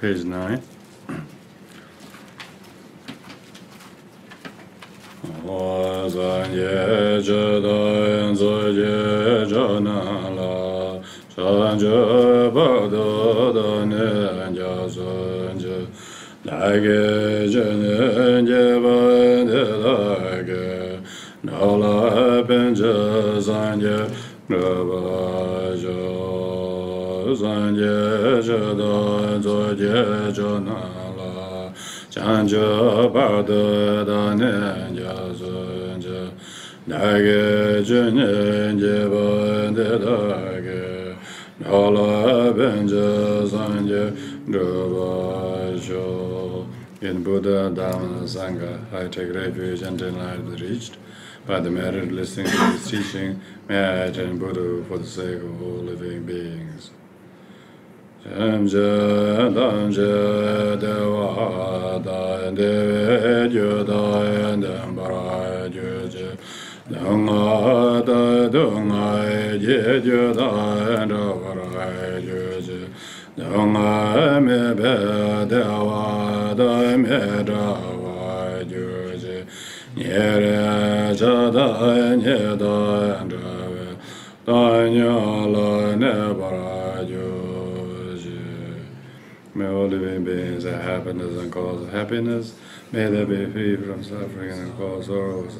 Page 9. In Buddha, Dharma, and Sangha, I take refuge until I have reached. By the merit listening to this teaching, may I attain Buddha for the sake of all living beings. Jamja damja dewa da deve juda dambara juje danga da dunga je juda dambara juje danga me be dewa da me dewa juje nyere jada nyeda ndave da nyala ne bara juje. May all living beings have happiness and cause of happiness. May they be free from suffering and cause sorrows.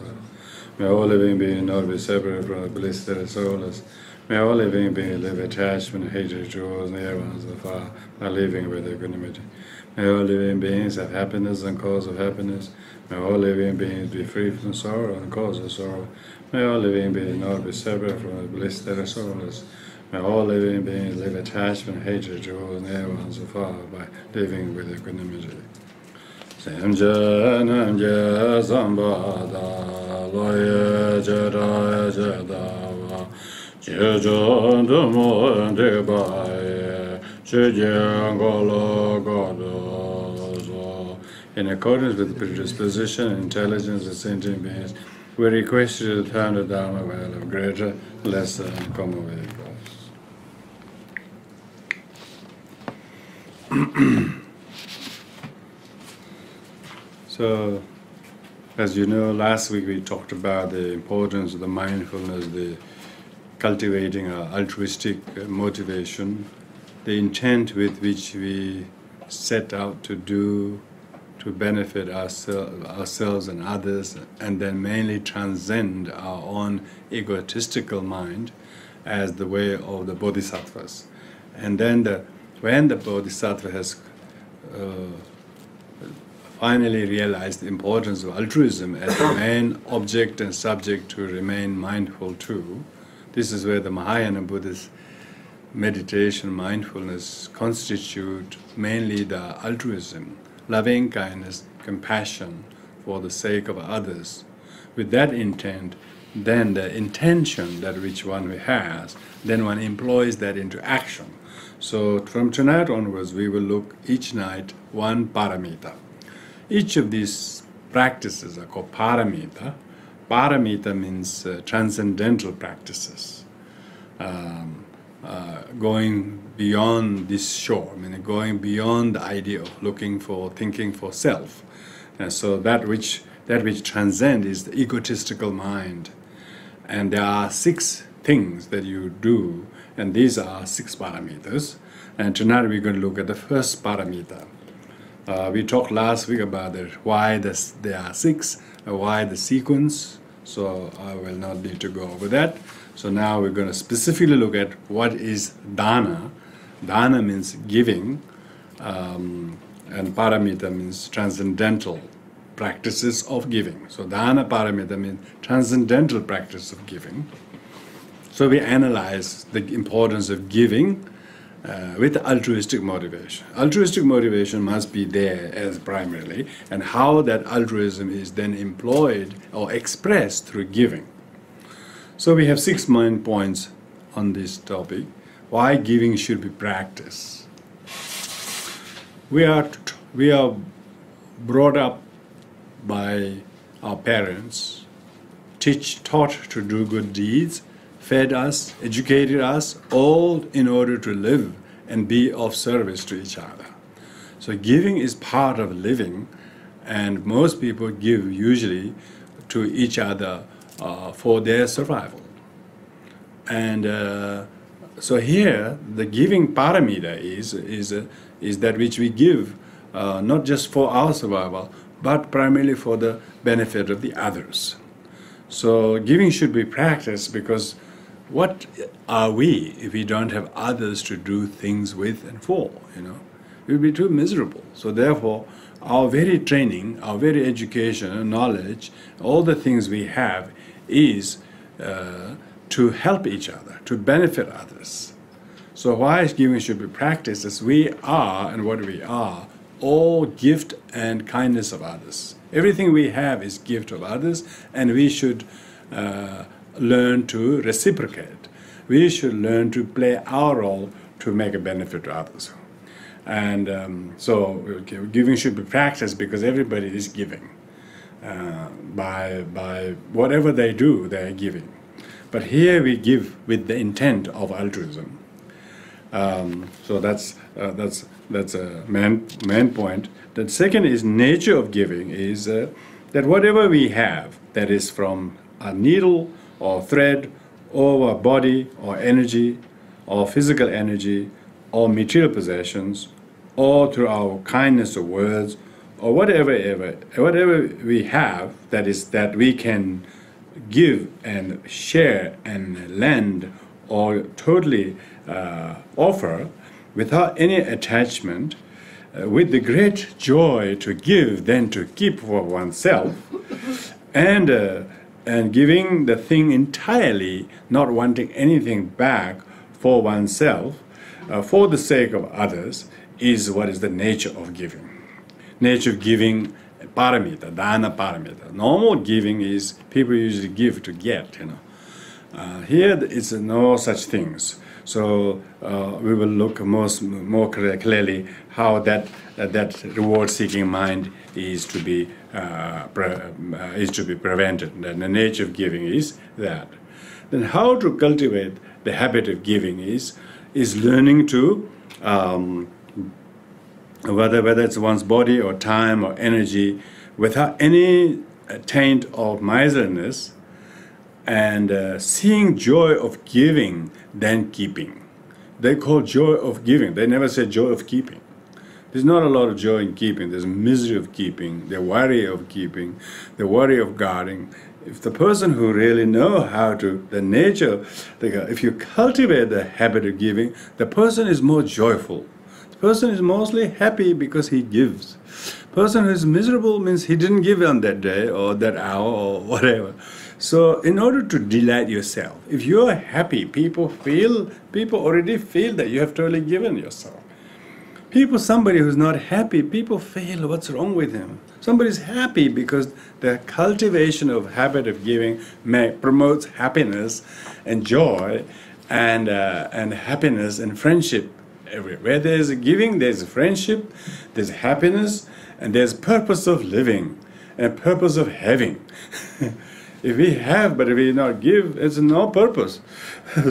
May all living beings not be separate from the bliss that is soulless. May all living beings live attachment and hatred towards near ones and far, by living with equanimity. May all living beings have happiness and cause of happiness. May all living beings be free from sorrow and cause of sorrow. May all living beings not be separate from the bliss that is soulless. May all living beings live attachment and hatred towards near ones and far, by living with equanimity. Samja namja sambada loya jada jada wa jejo dumo de bae In accordance with predisposition and intelligence of sentient beings, we request you to turn the Dharma well of greater, lesser, and common vehicles. So, as you know, last week we talked about the importance of the mindfulness, the cultivating altruistic motivation, the intent with which we set out to do to benefit ourselves and others, and then mainly transcend our own egotistical mind as the way of the bodhisattvas. And then when the bodhisattva has finally realized the importance of altruism as the main object and subject to remain mindful to, this is where the Mahayana Buddhist meditation, mindfulness constitute mainly the altruism, loving kindness, compassion for the sake of others. With that intent, then the intention that which one has, then one employs that into action. So from tonight onwards, we will look each night one paramita. Each of these practices are called paramita. Paramita means transcendental practices. Going beyond this shore, going beyond the idea of looking for, thinking for self. And so that which transcends is the egotistical mind. And there are 6 things that you do, and these are 6 paramitas. And tonight we're going to look at the first paramita. We talked last week about why there are 6, why the sequence, so I will not need to go over that. So now we're going to specifically look at what is dana. Dana means giving, and paramita means transcendental practices of giving. So dana paramita means transcendental practice of giving. So we analyze the importance of giving with altruistic motivation. Altruistic motivation must be there as primarily, and how that altruism is then employed or expressed through giving. So we have 6 main points on this topic. Why giving should be practiced. We are brought up by our parents, taught to do good deeds, fed us, educated us, all in order to live and be of service to each other. So giving is part of living, and most people give usually to each other for their survival. And so here, the giving paramita is that which we give not just for our survival, but primarily for the benefit of the others. So giving should be practiced, because what are we if we don't have others to do things with and for, We would be too miserable. So therefore, our very training, our very education and knowledge, all the things we have is to help each other, to benefit others. So why giving should be practiced is we are, and what we are, all gift and kindness of others. Everything we have is gift of others, and we should learn to reciprocate. We should learn to play our role to make a benefit to others. And so giving should be practiced because everybody is giving. By whatever they do, they are giving. But here we give with the intent of altruism. So that's a main point. The second is nature of giving is that whatever we have, that is from a needle or thread or a body or energy or physical energy or material possessions or through our kindness of words or whatever we have, that is that we can give and share and lend or totally offer without any attachment, with the great joy to give than to keep for oneself, and giving the thing entirely, not wanting anything back for oneself, for the sake of others, is what is the nature of giving. Nature of giving, paramita, dana paramita. Normal giving is people usually give to get, Here it's no such things. So we will look more clearly how that reward-seeking mind is to be prevented. And the nature of giving is that. Then how to cultivate the habit of giving is learning to whether it's one's body or time or energy, without any taint of miserliness, and seeing joy of giving than keeping. They call joy of giving. They never say joy of keeping. There's not a lot of joy in keeping. There's misery of keeping, the worry of keeping, the worry of guarding. If the person who really know how to, the nature, if you cultivate the habit of giving, the person is more joyful. The person is mostly happy because he gives. Person who is miserable means he didn't give on that day or that hour or whatever. So in order to delight yourself, if you're happy, people already feel that you have totally given yourself. Somebody who's not happy, people feel what's wrong with him. Somebody's happy because the cultivation of habit of giving promotes happiness and joy and happiness and friendship everywhere. Where there's giving, there's friendship, there's happiness, and there's purpose of living and purpose of having. If we have, but if we not give, it's no purpose.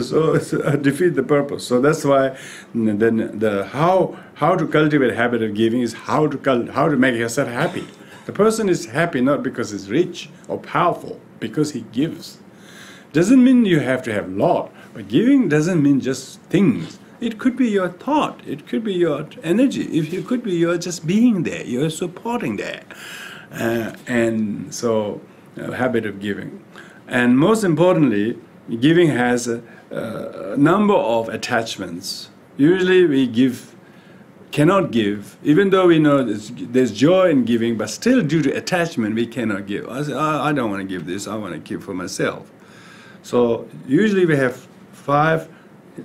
So it's defeat the purpose. So that's why then how to cultivate a habit of giving is how to make yourself happy. The person is happy not because he's rich or powerful, because he gives. Doesn't mean you have to have a lot, but giving doesn't mean just things. It could be your thought, it could be your energy, it could be your just being there, you're supporting there. And so habit of giving. And most importantly, giving has a number of attachments. Usually we cannot give, even though we know there's joy in giving, but still due to attachment we cannot give. I say, I don't want to give this, I want to keep for myself. So usually we have 5,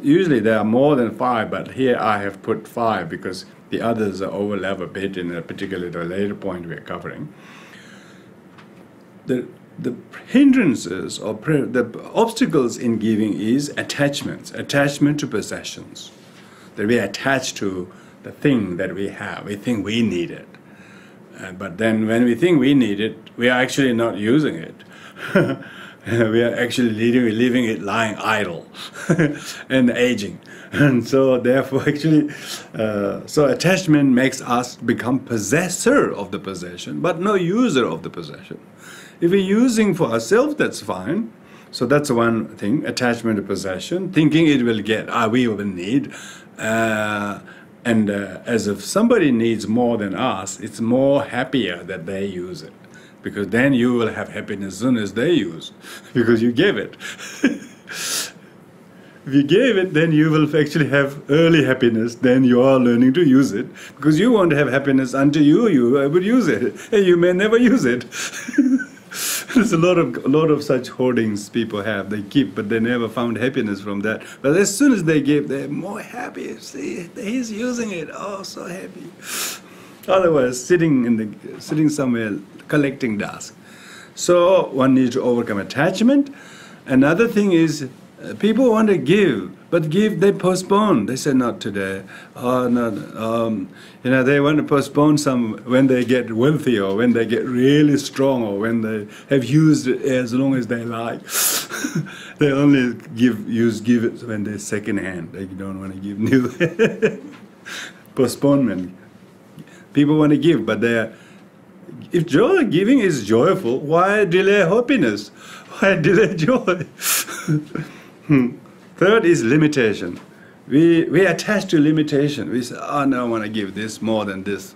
usually there are more than 5, but here I have put 5 because the others overlap a bit in particularly the later point we are covering. The hindrances or the obstacles in giving is attachment to possessions. That we attach to the thing that we have. We think we need it. But then when we think we need it, we are actually not using it. We are actually leaving it lying idle and aging. And so therefore actually, so attachment makes us become possessor of the possession, but no user of the possession. If we're using for ourselves, that's fine. So that's one thing, attachment to possession, thinking it will get, we will need. And as if somebody needs more than us, it's more happier that they use it. Because then you will have happiness as soon as they use, because you gave it. If you gave it, then you will actually have early happiness, then you are learning to use it, because you won't have happiness until you would use it, and you may never use it. There's a lot of such hoardings people have. They keep, but they never found happiness from that. But as soon as they give, they're more happy. See, he's using it. Oh, so happy. Otherwise, sitting somewhere collecting dust. So one needs to overcome attachment. Another thing is people want to give, but they postpone. They say not today. Oh no, they want to postpone some when they get wealthy or when they get really strong or when they have used it as long as they like. They only give it when they're second hand. They don't want to give new. Postponement. People want to give, but if giving is joyful, why delay happiness? Why delay joy? Third is limitation. We attach to limitation. We say, oh no, I want to give this more than this.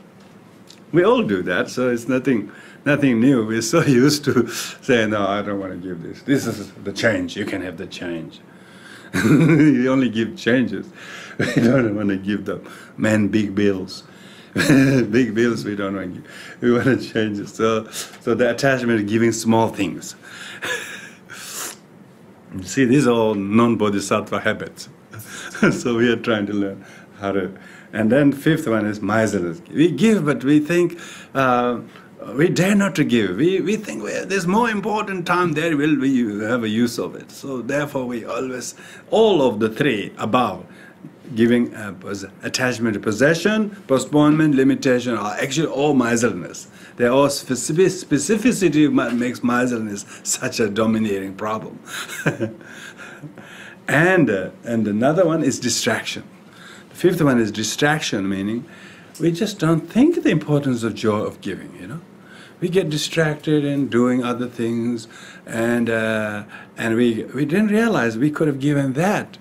We all do that, so it's nothing new. We're so used to saying, no, I don't want to give this. This is the change. You can have the change. You only give changes. We don't want to give the big bills. Big bills we don't want to give. We want to change it. So the attachment is giving small things. See, these are all non-bodhisattva habits. So we are trying to learn how to. And then fifth one is miserliness. We give, but we think we dare not to give. We think there's more important time there will we have a use of it. So therefore we always, all of the three above, giving attachment to possession, postponement, limitation, are actually all miserliness. They're all specificity makes miserliness such a dominating problem. and another one is distraction. The fifth one is distraction, meaning we just don't think the importance of joy of giving, you know. We get distracted in doing other things, and we didn't realize we could have given that.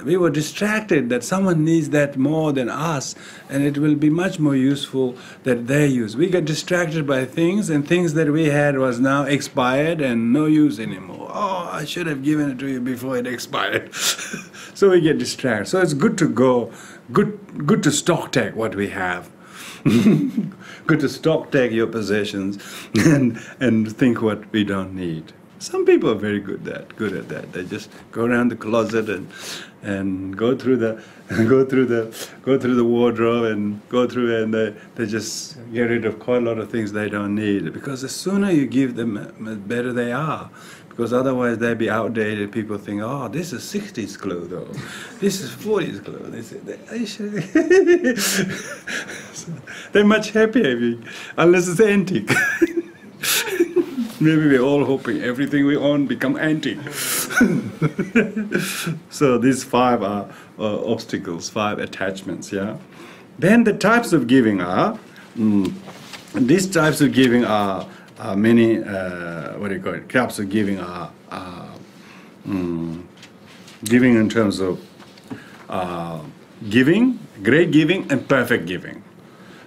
We were distracted that someone needs that more than us, and it will be much more useful that they use. We got distracted by things, and things that we had was now expired and no use anymore. Oh, I should have given it to you before it expired. So we get distracted. So it's good to good to stock take what we have. Good to stock take your possessions and think what we don't need. Some people are very good at that. They just go around the closet and go through the wardrobe and go through, and they just get rid of quite a lot of things they don't need. Because the sooner you give them, the better they are. Because otherwise they'll be outdated. People think, oh, this is 60s clothes, or this is 40s clothes. They're much happier unless it's antique. Maybe we're all hoping everything we own become antique. So these five are obstacles, five attachments, yeah. Then the types of giving are, these types of giving are many, types of giving are giving in terms of giving, great giving, and perfect giving.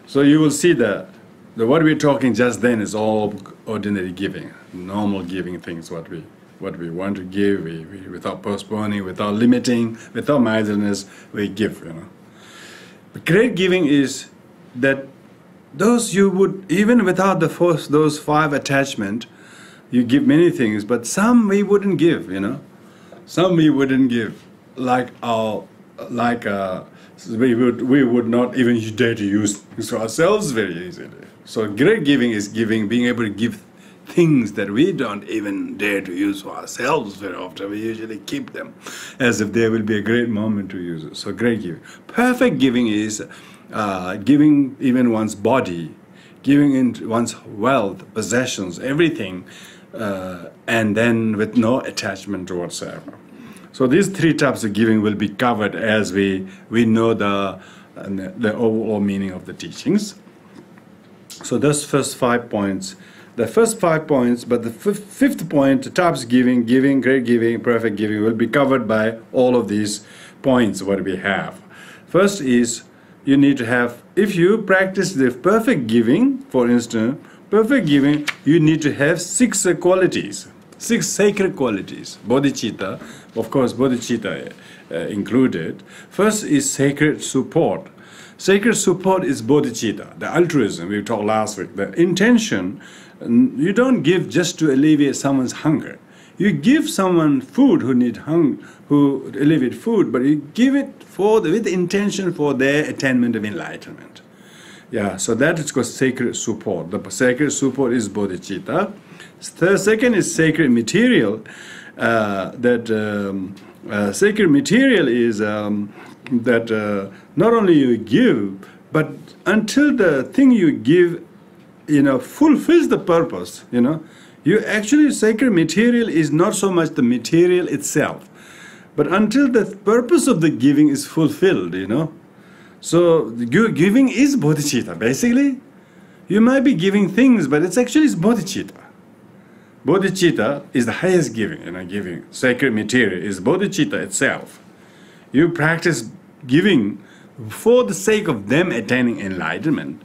So you will see that what we're talking just then is all ordinary giving, normal giving things, what we want to give, we without postponing, without limiting, without miserliness, we give, you know. But great giving is that those you would, even without those five attachment, you give many things, but some we wouldn't give, you know. Some we wouldn't give, we would not even dare to use things for ourselves very easily. So great giving is being able to give things that we don't even dare to use for ourselves very often. We usually keep them as if there will be a great moment to use it. So great giving. Perfect giving is giving even one's body, giving in one's wealth, possessions, everything, and then with no attachment whatsoever. So these three types of giving will be covered as we know the overall meaning of the teachings. So those first 5 points, but the fifth point, the types of giving, great giving, perfect giving, will be covered by all of these points what we have. First is, you need to have, if you practice the perfect giving, for instance, perfect giving, you need to have 6 qualities, 6 sacred qualities. Bodhicitta, of course, bodhicitta included. First is sacred support. Sacred support is bodhicitta, the altruism we talked last week. The intention, you don't give just to alleviate someone's hunger. You give someone food who alleviate food, but you give it with the intention for their attainment of enlightenment. Yeah, so that is called sacred support. The sacred support is bodhicitta. Second is sacred material. Sacred material is that not only you give, but until the thing you give, fulfills the purpose, you actually, sacred material is not so much the material itself, but until the purpose of the giving is fulfilled, So giving is bodhicitta. Basically, you might be giving things, but it's actually bodhicitta. Bodhicitta is the highest giving, giving. Sacred material is bodhicitta itself. You practice giving for the sake of them attaining enlightenment.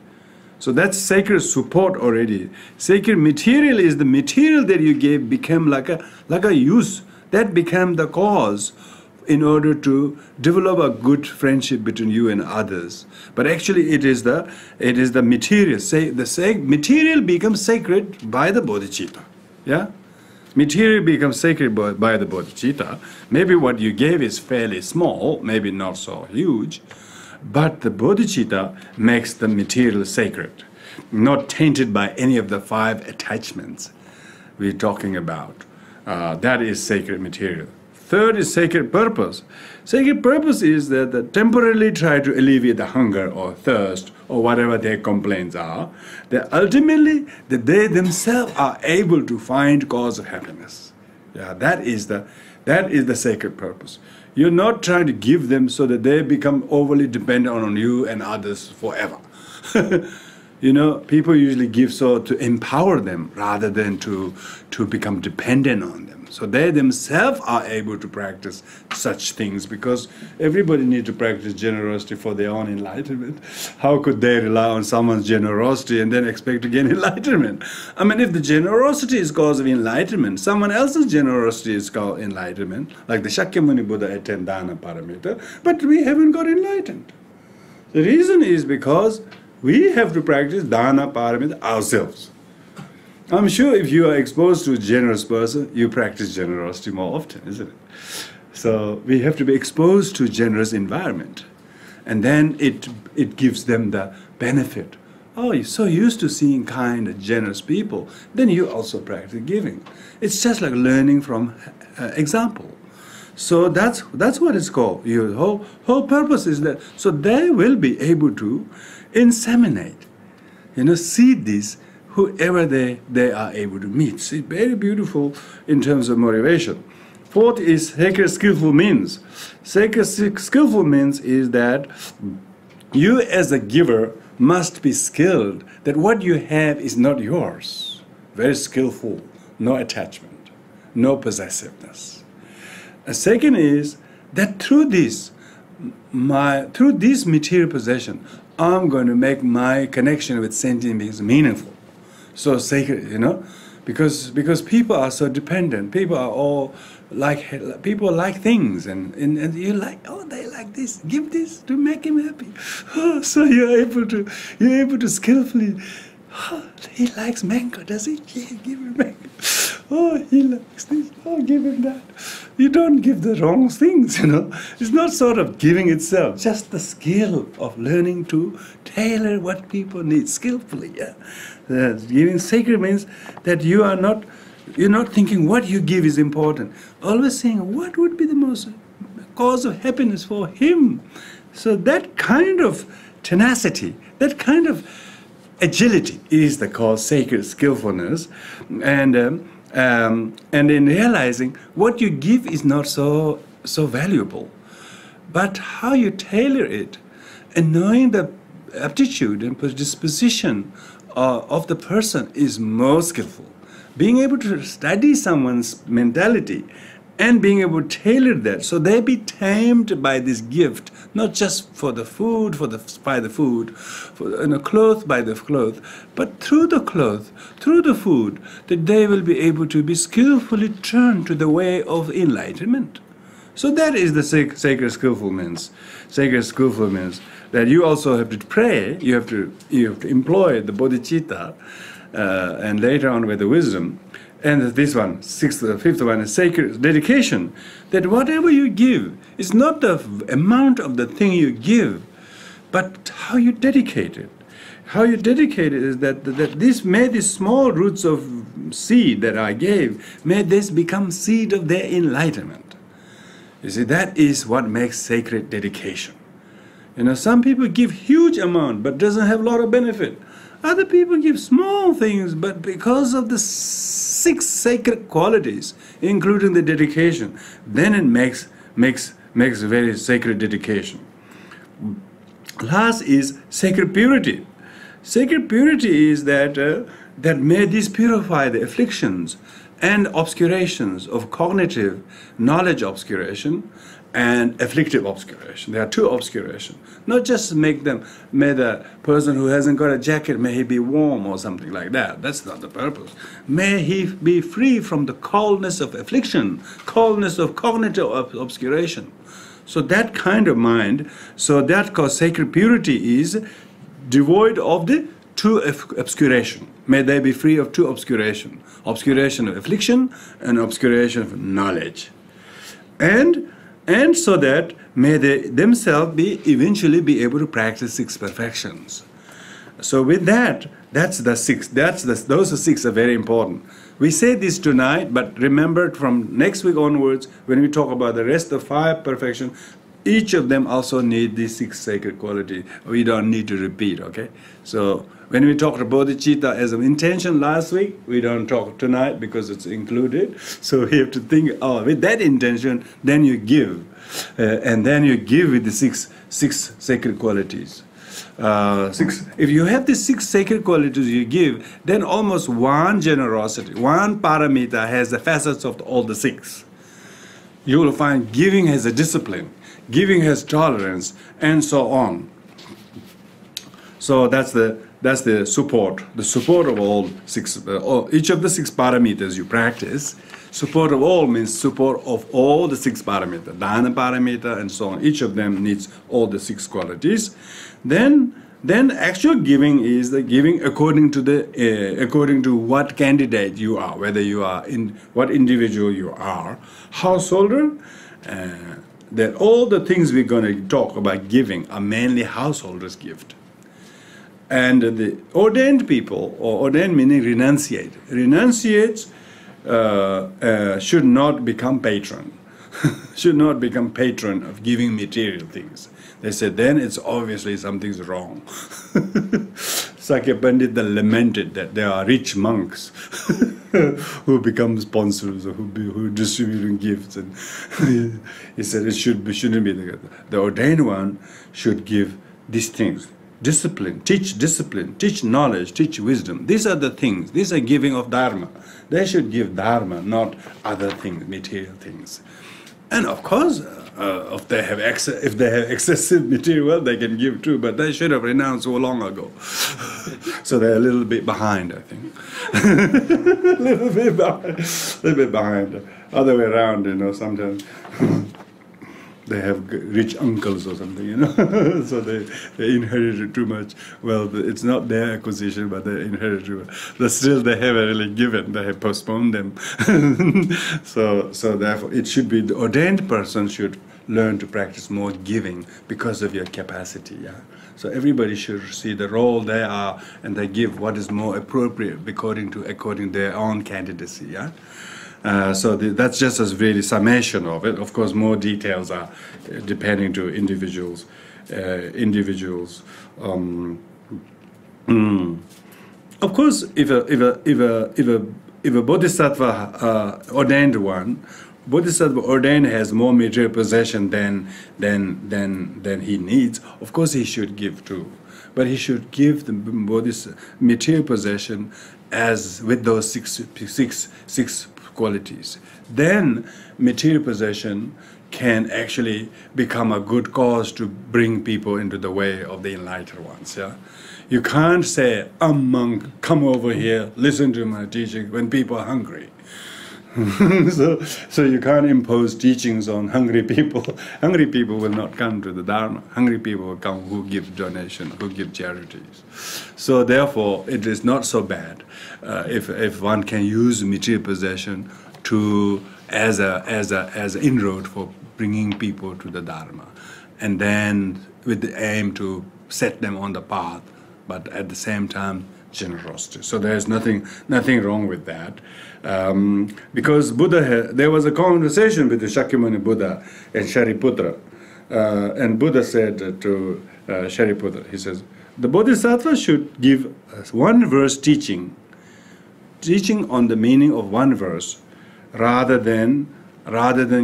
So that's sacred support already. Sacred material is the material that you gave became like a use. That became the cause in order to develop a good friendship between you and others. But actually it is the material. Material becomes sacred by the bodhicitta. Yeah? Material becomes sacred by the bodhicitta. Maybe what you gave is fairly small, maybe not so huge, but the bodhicitta makes the material sacred. not tainted by any of the 5 attachments we're talking about. That is sacred material. Third is sacred purpose. Sacred purpose is that they temporarily try to alleviate the hunger or thirst or whatever their complaints are. That ultimately, that they themselves are able to find cause of happiness. Yeah, that is the sacred purpose. You're not trying to give them so that they become overly dependent on you and others forever. You know, people usually give so to empower them rather than to become dependent on them. So they themselves are able to practice such things, because everybody needs to practice generosity for their own enlightenment. How could they rely on someone's generosity and then expect to gain enlightenment? I mean, if the generosity is cause of enlightenment, someone else's generosity is called enlightenment, like the Shakyamuni Buddha attained dana paramita, but we haven't got enlightened. The reason is because we have to practice dana paramita ourselves. I'm sure if you are exposed to a generous person, you practice generosity more often, isn't it? So we have to be exposed to a generous environment. And then it gives them the benefit. Oh, you're so used to seeing kind and generous people, then you also practice giving. It's just like learning from example. So that's what it's called. Your whole purpose is that, so they will be able to inseminate, seed this, whoever they are able to meet. See, very beautiful in terms of motivation. Fourth is sacred skillful means. Sacred skillful means is that you as a giver must be skilled, that what you have is not yours. Very skillful, no attachment, no possessiveness. A second is that through this material possession, I'm going to make my connection with sentient beings meaningful. So sacred, because people are so dependent. People are all people like things, and you like, oh, they like this. Give this to make him happy. Oh, so you're able to skillfully. Oh, he likes mango, does he? Yeah, give him mango. Oh, he likes this. Oh, give him that. You don't give the wrong things, It's not sort of giving itself, just the skill of learning to tailor what people need skillfully. Yeah, giving sacred means that you're not thinking what you give is important. Always saying what would be the most cause of happiness for him. So that kind of tenacity, that kind of agility is the called sacred skillfulness, and in realizing what you give is not so valuable, but how you tailor it, and knowing the aptitude and disposition of the person is more skillful. Being able to study someone's mentality and being able to tailor that so they be tamed by this gift, not just for the food, by the food, for cloth by the cloth, but through the cloth, through the food, that they will be able to be skillfully turned to the way of enlightenment. So that is the sacred skillful means. Sacred skillful means that you also have to pray, you have to employ the bodhicitta, and later on with the wisdom. And this one, fifth one is sacred dedication. That whatever you give is not the amount of the thing you give, but how you dedicate it. How you dedicate it is that these small roots of seed that I gave, may this become seed of their enlightenment. You see, that is what makes sacred dedication. Some people give huge amount, but doesn't have a lot of benefit. Other people give small things, but because of the 6 sacred qualities, including the dedication, then it makes very sacred dedication. Last is sacred purity. Sacred purity is that may this purify the afflictions and obscurations of cognitive knowledge obscuration and afflictive obscuration. There are 2 obscurations. Not just may the person who hasn't got a jacket, may he be warm or something like that. That's not the purpose. May he be free from the coldness of affliction, coldness of cognitive obscuration. So that kind of mind, so that cause sacred purity is devoid of the 2 obscuration. May they be free of 2 obscuration. Obscuration of affliction and obscuration of knowledge. And so that may they themselves eventually be able to practice 6 perfections. So with that, That's the six. Those are six are very important. We say this tonight, but remember from next week onwards, when we talk about the rest of five perfection, each of them also need these six sacred qualities. We don't need to repeat, okay? So when we talked about bodhicitta as an intention last week, we don't talk tonight because it's included. So we have to think, oh, with that intention, then you give. And then you give with the six sacred qualities. If you have the six sacred qualities you give, then almost one generosity, one paramita has the facets of all the six. You will find giving has a discipline, giving has tolerance, and so on. So that's the support of all six. Each of the six paramitas you practice. Support of all means support of all the six paramita, dana paramita, and so on. Each of them needs all the six qualities. Then actual giving is the giving according to what candidate you are, whether you are in what individual you are, householder. That all the things we're going to talk about giving are mainly householders' gift. And the ordained people, or ordained meaning renunciates should not become patron. Should not become patron of giving material things. They said then it's obviously something's wrong. Sakya Pandit lamented that there are rich monks who become sponsors or who distributing gifts, and he said it shouldn't be the ordained one should give these things. Discipline, teach knowledge, teach wisdom. These are the things. These are giving of dharma. They should give dharma, not other things, material things. And of course, if they have excessive material wealth, they can give too. But they should have renounced so long ago. So they're a little bit behind, I think. a little bit behind. Other way around, sometimes. They have rich uncles or something, so they inherited too much wealth. It's not their acquisition, but they inherited too much. But still, they haven't really given. They have postponed them. So therefore, it should be the ordained person should learn to practice more giving because of your capacity. Yeah. So everybody should see the role they are, and they give what is more appropriate according to their own candidacy. Yeah. So that's just a really summation of it. Of course, more details are depending to individuals. Of course, if a bodhisattva ordained one, bodhisattva ordained has more material possession than he needs. Of course, he should give too, but he should give the material possession as with those six qualities. Then material possession can actually become a good cause to bring people into the way of the enlightened ones. Yeah, you can't say, monk, come over here, listen to my teaching when people are hungry. So you can't impose teachings on hungry people. Hungry people will not come to the Dharma. Hungry people will come who give donation, who give charities. So therefore, it is not so bad if one can use material possession as an inroad for bringing people to the Dharma, and then with the aim to set them on the path, but at the same time generosity. So there is nothing wrong with that. Because there was a conversation between Shakyamuni Buddha and Shariputra. And Buddha said to Shariputra, he says, the Bodhisattva should give one verse teaching on the meaning of one verse rather than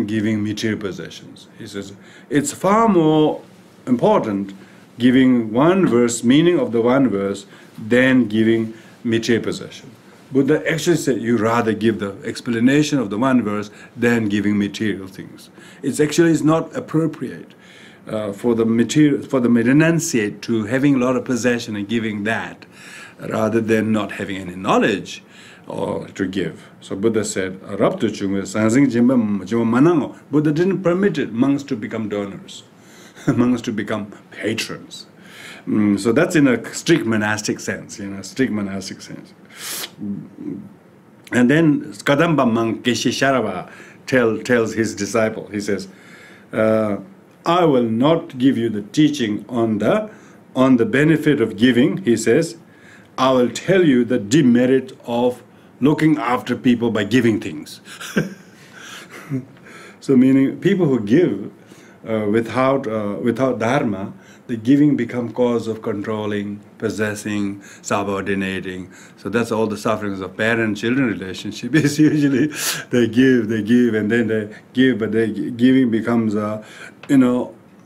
giving material possessions. He says, it's far more important giving one verse, meaning of the one verse, than giving material possession. Buddha actually said you rather give the explanation of the one verse than giving material things. It's not appropriate for the renunciate to having a lot of possession and giving that, rather than not having any knowledge or to give. So Buddha said, Buddha didn't permit monks to become donors, monks to become patrons. So that's in a strict monastic sense, And then Kadamba monk Keshisharava tells his disciple, he says, I will not give you the teaching on the benefit of giving, he says, I will tell you the demerit of looking after people by giving things. So meaning people who give without dharma, the giving become cause of controlling, possessing, subordinating. So that's all the sufferings of parent-children relationship is usually they give, and then they give, but their giving becomes,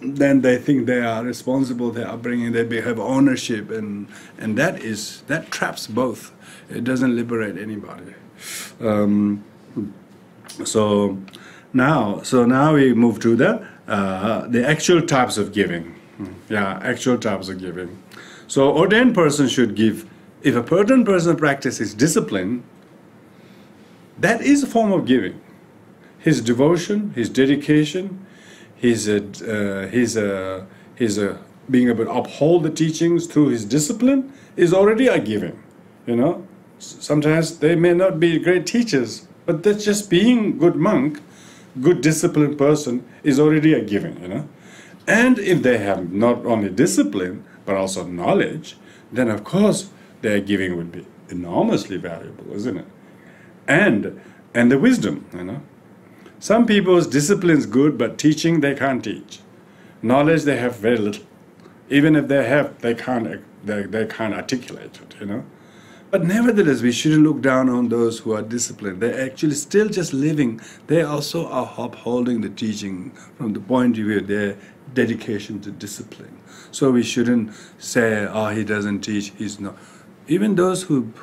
then they think they are responsible, their upbringing, they have ownership, and that traps both. It doesn't liberate anybody. So now we move to the actual types of giving. Yeah, actual types of giving. So ordained person should give. If a ordained person practices discipline, that is a form of giving. His devotion, his dedication, his being able to uphold the teachings through his discipline is already a giving. Sometimes they may not be great teachers, but that's just being good monk, good disciplined person is already a giving. And if they have not only discipline but also knowledge, then of course their giving would be enormously valuable, isn't it? And the wisdom, Some people's discipline is good, but teaching they can't teach. Knowledge they have very little. Even if they have, they can't articulate it, But nevertheless, we shouldn't look down on those who are disciplined. They're actually still just living. They also are upholding the teaching from the point of view of their dedication to discipline. So we shouldn't say, he doesn't teach, he's not. Even those who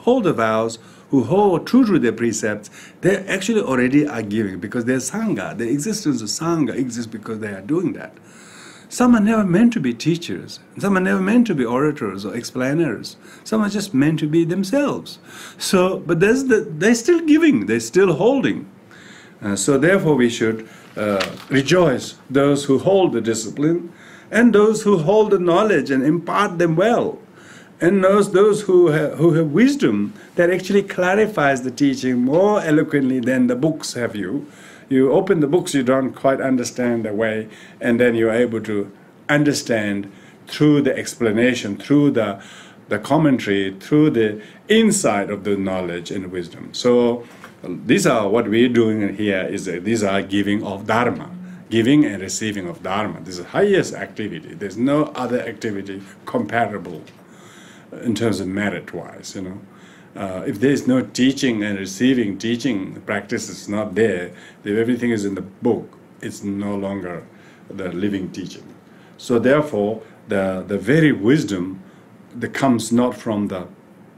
hold the vows, who hold true to their precepts, they actually already are giving, because their Sangha, the existence of Sangha exists because they are doing that. Some are never meant to be teachers. Some are never meant to be orators or explainers. Some are just meant to be themselves. So, but they're still giving, they're still holding. So therefore we should rejoice those who hold the discipline and those who hold the knowledge and impart them well. And those who have wisdom that actually clarifies the teaching more eloquently than the books have you. You open the books, you don't quite understand the way, and then you're able to understand through the explanation, through the commentary, through the insight of the knowledge and wisdom. So these are what we're doing here, these are giving of Dharma, giving and receiving of Dharma. This is the highest activity. There's no other activity comparable in terms of merit-wise, If there is no teaching and receiving, teaching practice is not there, if everything is in the book, it's no longer the living teaching. So therefore, the very wisdom that comes not from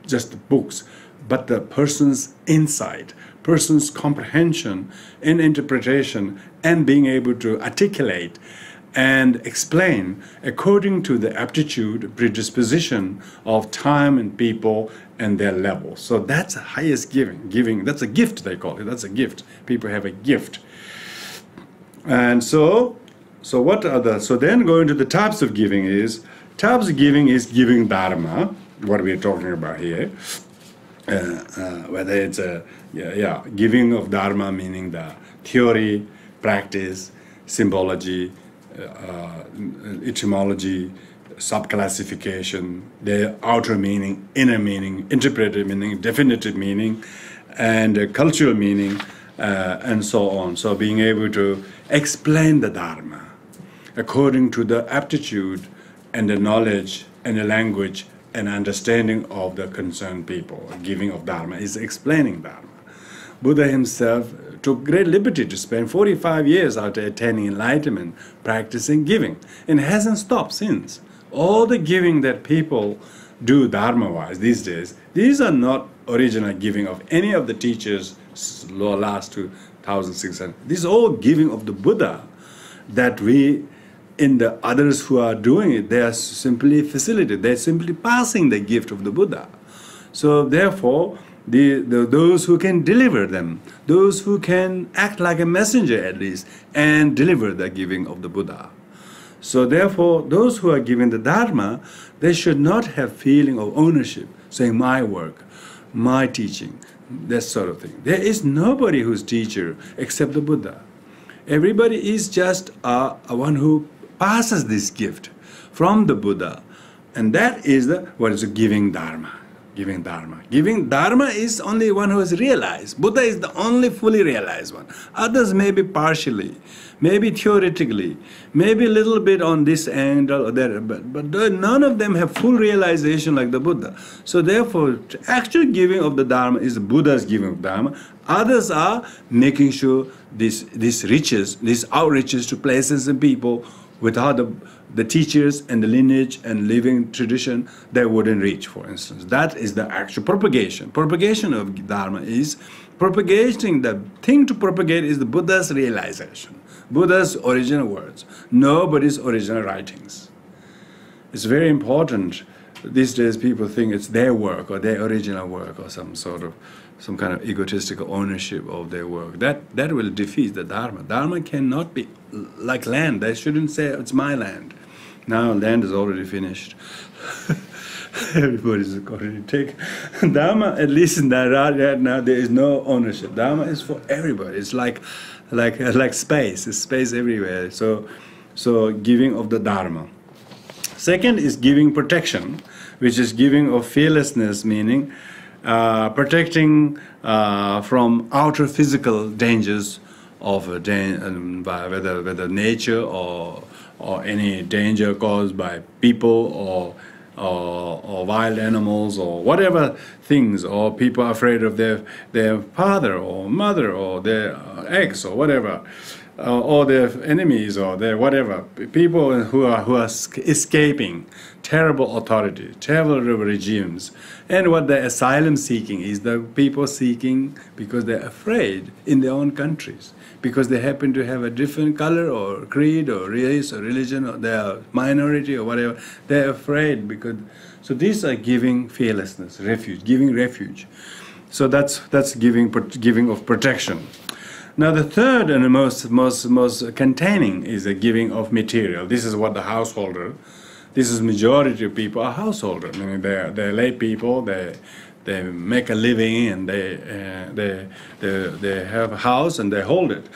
just the books, but the person's insight, person's comprehension and interpretation, and being able to articulate and explain according to the aptitude, predisposition of time and people and their level. So that's the highest giving. Giving, that's a gift, they call it. That's a gift. People have a gift. And so then going to the types of giving is giving Dharma, what we're talking about here. Whether it's giving of Dharma, meaning the theory, practice, symbology, etymology, subclassification, their outer meaning, inner meaning, interpretive meaning, definitive meaning, and cultural meaning, and so on. So being able to explain the Dharma according to the aptitude and the knowledge and the language and understanding of the concerned people. Giving of Dharma is explaining Dharma. Buddha himself took great liberty to spend 45 years after attaining enlightenment practicing giving, and hasn't stopped since. All the giving that people do Dharma-wise these days, these are not original giving of any of the teachers last 2,600. These are all giving of the Buddha that we, in the others who are doing it, they are simply facilitated. They're simply passing the gift of the Buddha. So therefore, those who can deliver them, those who can act like a messenger at least, and deliver the giving of the Buddha. So therefore, those who are giving the Dharma, they should not have feeling of ownership, saying my work, my teaching, that sort of thing. There is nobody who's teacher except the Buddha. Everybody is just one who passes this gift from the Buddha And that is what is giving Dharma. Giving Dharma. Giving Dharma is only one who is realized. Buddha is the only fully realized one. Others may be partially, maybe theoretically, maybe a little bit on this angle or that, but none of them have full realization like the Buddha. So therefore, actual giving of the Dharma is the Buddha's giving of Dharma. Others are making sure these riches, these outreaches to places and people, without the teachers and the lineage and living tradition, they wouldn't reach, for instance. That is the actual propagation. Propagation of Dharma is propagating. The thing to propagate is the Buddha's realization, Buddha's original words, nobody's original writings. It's very important. These days people think it's their work or their original work or some kind of egotistical ownership of their work. That will defeat the Dharma. Dharma cannot be like land. They shouldn't say it's my land. Now land is already finished. Everybody's already taken. Dharma, at least in right now, there is no ownership. Dharma is for everybody. It's like space. It's space everywhere. So giving of the Dharma. Second is giving protection, which is giving of fearlessness, meaning protecting from outer physical dangers of whether nature or any danger caused by people or wild animals or whatever things, or people are afraid of their father or mother or their ex or whatever, or their enemies or their whatever, people who are escaping terrible authority, terrible regimes. And what the asylum seeking is the people seeking because they're afraid in their own countries, because they happen to have a different color or creed or race or religion, or they are minority or whatever. They're afraid because. So these are giving fearlessness, refuge, giving refuge. So that's giving of protection. Now the third and the most containing is the giving of material. This is what the householder. This is majority of people are householder. Meaning they're lay people. They make a living and they have a house and they hold it.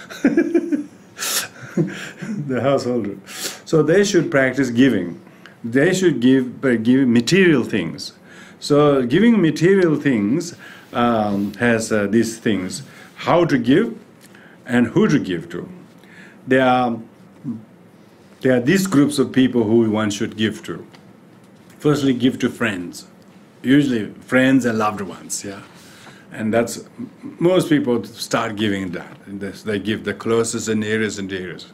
The householder. So they should practice giving. They should give material things. So giving material things has these things: how to give and who to give to. There are these groups of people who one should give to. Firstly, give to friends. Usually friends and loved ones, yeah. And that's, most people start giving that. They give the closest and nearest and dearest.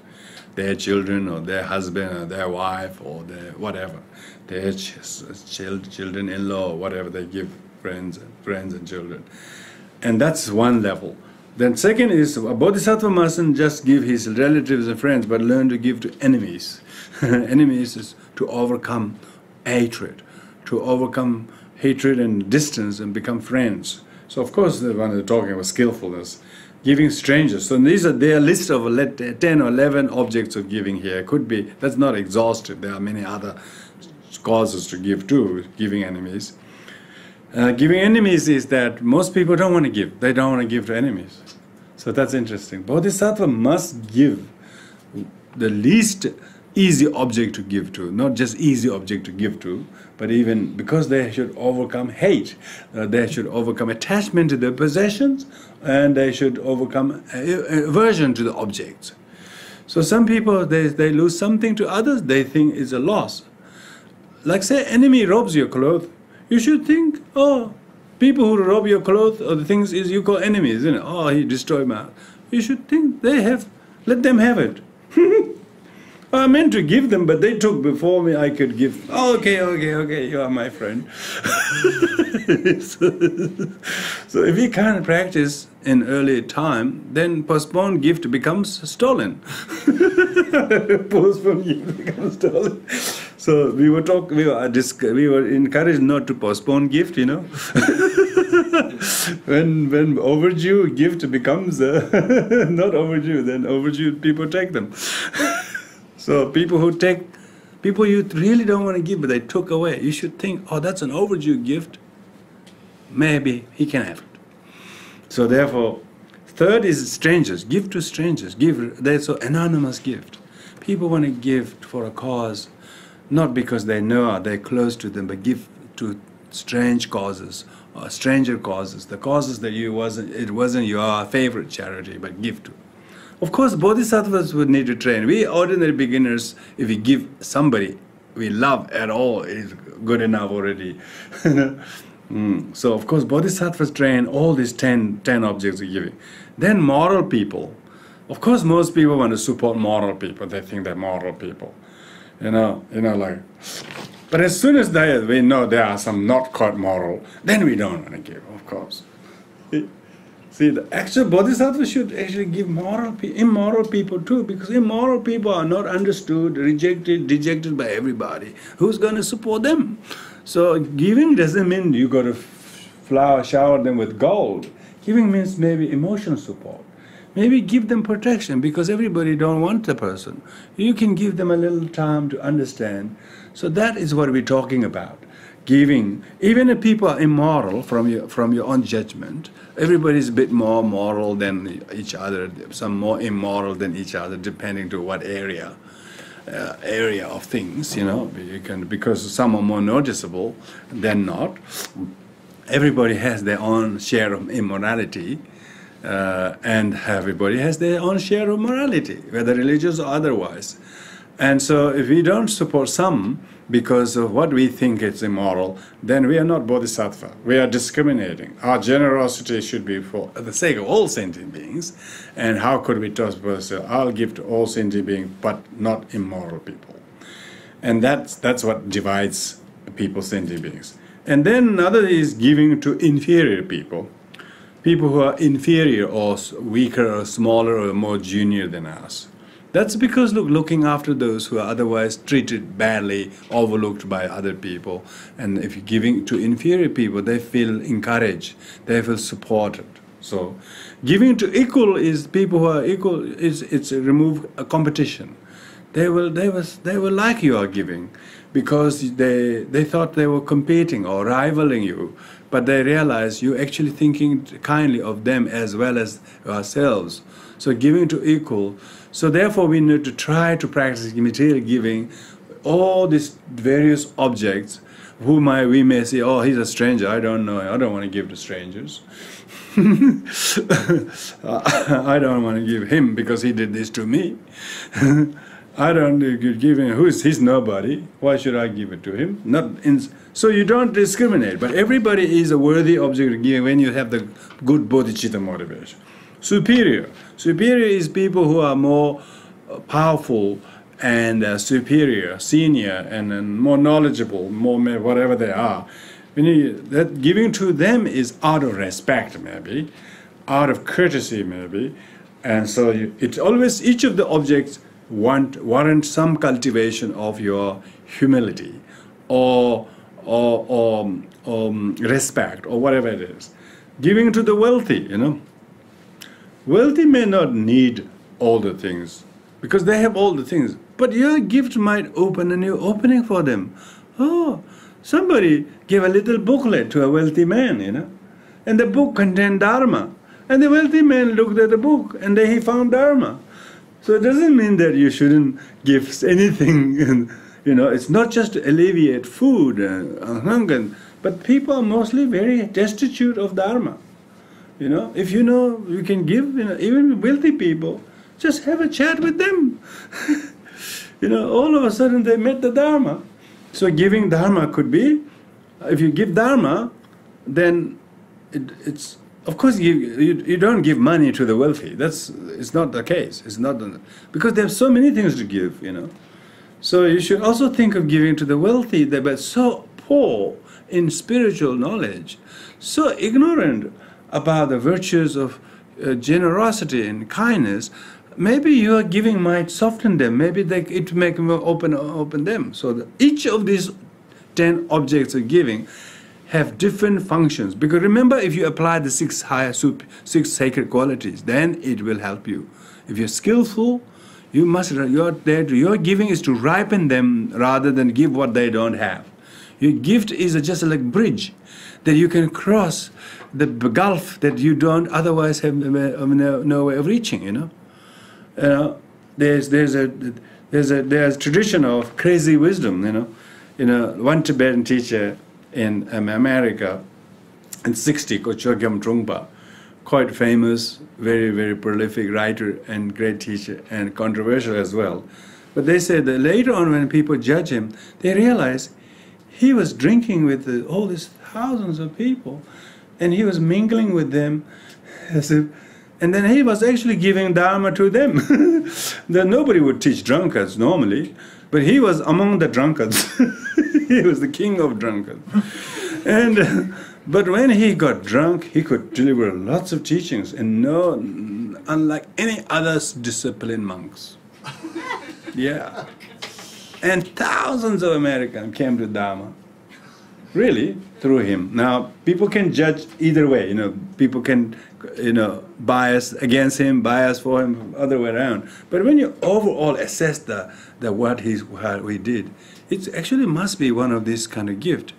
Their children or their husband or their wife or their whatever. Their children-in-law, whatever, they give friends and children. And that's one level. Then second is, a bodhisattva mustn't just give his relatives and friends, but learn to give to enemies. Enemies is to overcome hatred, and distance and become friends. So of course, when they're talking about skillfulness, giving strangers. So these are their list of 10 or 11 objects of giving here. Could be, that's not exhaustive. There are many other causes to give too, giving enemies. Giving enemies is that most people don't want to give. They don't want to give to enemies. So that's interesting. Bodhisattva must give the least easy object to give to, not just easy object to give to, but even because they should overcome hate, they should overcome attachment to their possessions, and they should overcome aversion to the objects. So some people, they lose something to others, they think it's a loss. Like say, enemy robs your clothes, you should think, oh, people who rob your clothes or the things is you call enemies, isn't it? Oh, he destroyed my house. You should think they have, let them have it. I meant to give them, but they took before me. I could give. Oh, okay, you are my friend. So if you can't practice in early time, then postponed gift becomes stolen. Postponed gift becomes stolen. So we were encouraged not to postpone gift, you know. When overdue gift becomes not overdue, then overdue people take them. So people you really don't want to give, but they took away. You should think, oh, that's an overdue gift. Maybe he can have it. So therefore, third is strangers. Give to strangers. That's an anonymous gift. People want to give for a cause. not because they know or they're close to them, but give to strange causes or stranger causes, the causes that it wasn't your favorite charity, but give to. Of course, bodhisattvas would need to train. We ordinary beginners, if we give somebody we love at all, it is good enough already. So of course, bodhisattvas train all these 10 objects of giving. Then moral people. Of course, most people want to support moral people. They think they're moral people. Like. But as soon as we know there are some not quite moral, then we don't want to give, of course. See, the actual bodhisattva should actually give immoral people too, because immoral people are not understood, rejected, dejected by everybody. Who's going to support them? So giving doesn't mean you got to shower them with gold. Giving means maybe emotional support. Maybe give them protection, because everybody don't want the person. You can give them a little time to understand. So that is what we're talking about. Giving, even if people are immoral from your own judgment, everybody's a bit more moral than each other, some more immoral than each other, depending to what area of things, because some are more noticeable than not. Everybody has their own share of immorality, and everybody has their own share of morality, whether religious or otherwise. And so if we don't support some because of what we think is immoral, then we are not bodhisattva. We are discriminating. Our generosity should be for the sake of all sentient beings. And how could we possibly say, I'll give to all sentient beings, but not immoral people? And that's what divides people, sentient beings. And then another is giving to inferior people who are inferior or weaker or smaller or more junior than us. That's because looking after those who are otherwise treated badly, overlooked by other people. And if you're giving to inferior people, they feel encouraged, they feel supported. So giving to equal is people who are equal, it's remove a competition. They will like you are giving, because they thought they were competing or rivaling you, but they realize you're actually thinking kindly of them as well as ourselves. So giving to equal. So therefore we need to try to practice material giving, all these various objects, we may say, oh, he's a stranger, I don't know, I don't want to give to strangers. I don't want to give him because he did this to me. I don't give him, he's nobody, why should I give it to him? So you don't discriminate, but everybody is a worthy object of giving when you have the good bodhicitta motivation. Superior is people who are more powerful and superior, senior, and more knowledgeable, more whatever they are. That giving to them is out of respect, maybe, out of courtesy, maybe, and so it's always each of the objects warrant some cultivation of your humility or respect or whatever it is. Giving to the wealthy, Wealthy may not need all the things, because they have all the things, but your gift might open a new opening for them. Oh, somebody gave a little booklet to a wealthy man, and the book contained Dharma. And the wealthy man looked at the book, and then he found Dharma. So it doesn't mean that you shouldn't give anything, it's not just to alleviate food and hunger, but people are mostly very destitute of Dharma. If you can give, even wealthy people, just have a chat with them. All of a sudden they met the Dharma. So giving Dharma could be, if you give Dharma, then it's, of course you don't give money to the wealthy. It's not the case. It's not because they have so many things to give, So you should also think of giving to the wealthy that are so poor in spiritual knowledge, so ignorant about the virtues of generosity and kindness. Maybe your giving might soften them. Maybe it make them open them. So each of these 10 objects of giving have different functions. Because remember, if you apply the 6 sacred qualities, then it will help you. If you're skillful, your giving is to ripen them rather than give what they don't have. Your gift is just like a bridge that you can cross the gulf that you don't otherwise have no way of reaching, there's a tradition of crazy wisdom, one Tibetan teacher in America in 60 called Chogyam Trungpa, quite famous, very, very prolific writer and great teacher and controversial as well. But they said that later on when people judge him, they realize he was drinking with all these thousands of people and he was mingling with them and then he was actually giving Dharma to them. That nobody would teach drunkards normally, but he was among the drunkards. He was the king of drunkards. But when he got drunk, he could deliver lots of teachings, and unlike any other disciplined monks. Yeah. And thousands of Americans came to Dharma, really, through him. Now, people can judge either way, people can, bias against him, bias for him, other way around. But when you overall assess the what he did, it actually must be one of this kind of gift.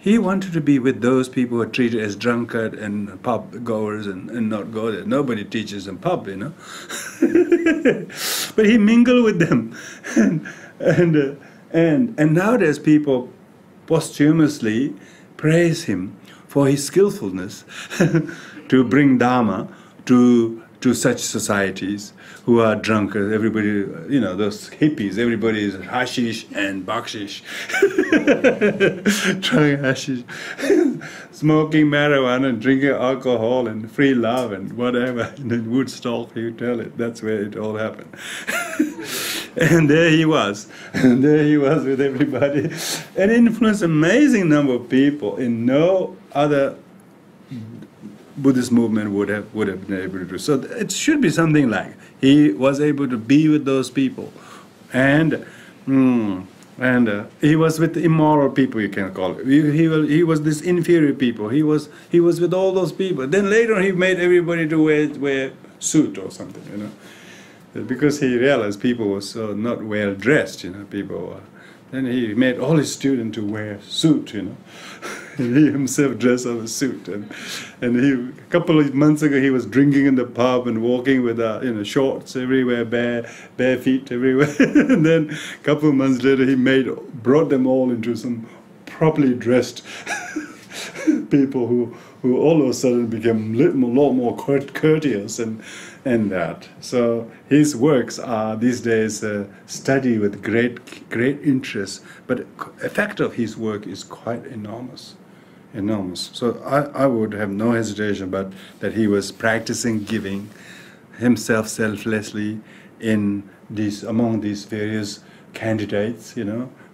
He wanted to be with those people who are treated as drunkard and pub goers and not go there. Nobody teaches in pub, But he mingled with them. And nowadays people posthumously praise him for his skillfulness to bring Dharma to such societies who are drunkards. Everybody, those hippies, everybody is hashish and bakshish. Trying hashish, smoking marijuana and drinking alcohol and free love and whatever. In Woodstock, you tell it, that's where it all happened. And there he was. And there he was with everybody. And influenced an amazing number of people in no other Buddhist movement would have been able to do. So it should be something like he was able to be with those people, and he was with immoral people, you can call it. He was this inferior people. He was with all those people. Then later he made everybody to wear suit or something, because he realized people were so not well dressed, people were. Then he made all his students to wear suit, And he himself dressed up a suit. And a couple of months ago, he was drinking in the pub and walking with shorts everywhere, bare feet everywhere. And then a couple of months later, he brought them all into some properly dressed people who all of a sudden became a lot more courteous and that. So his works are these days studied with great interest, but the effect of his work is quite enormous. So I would have no hesitation but that he was practicing giving himself selflessly among these various candidates,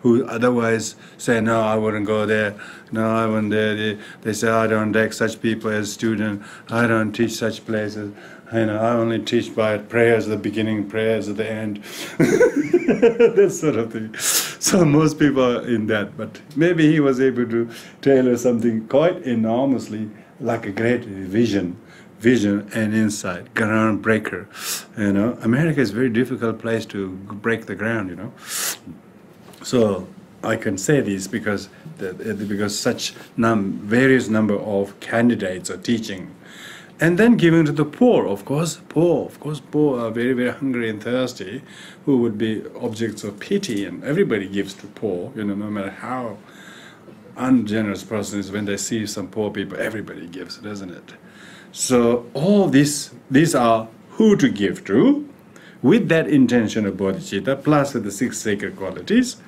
who otherwise say, no, I wouldn't go there, no, I wouldn't there. They say, I don't take such people as students, I don't teach such places, I only teach by prayers at the beginning, prayers at the end, that sort of thing. So most people are in that, but maybe he was able to tailor something quite enormously like a great vision and insight, ground breaker. America is a very difficult place to break the ground, So I can say this because such various number of candidates are teaching. And then giving to the poor, of course, poor are very, very hungry and thirsty, who would be objects of pity, and everybody gives to poor, no matter how ungenerous person is. When they see some poor people, everybody gives, doesn't it? So all these are who to give to, with that intention of bodhicitta, plus with the six sacred qualities,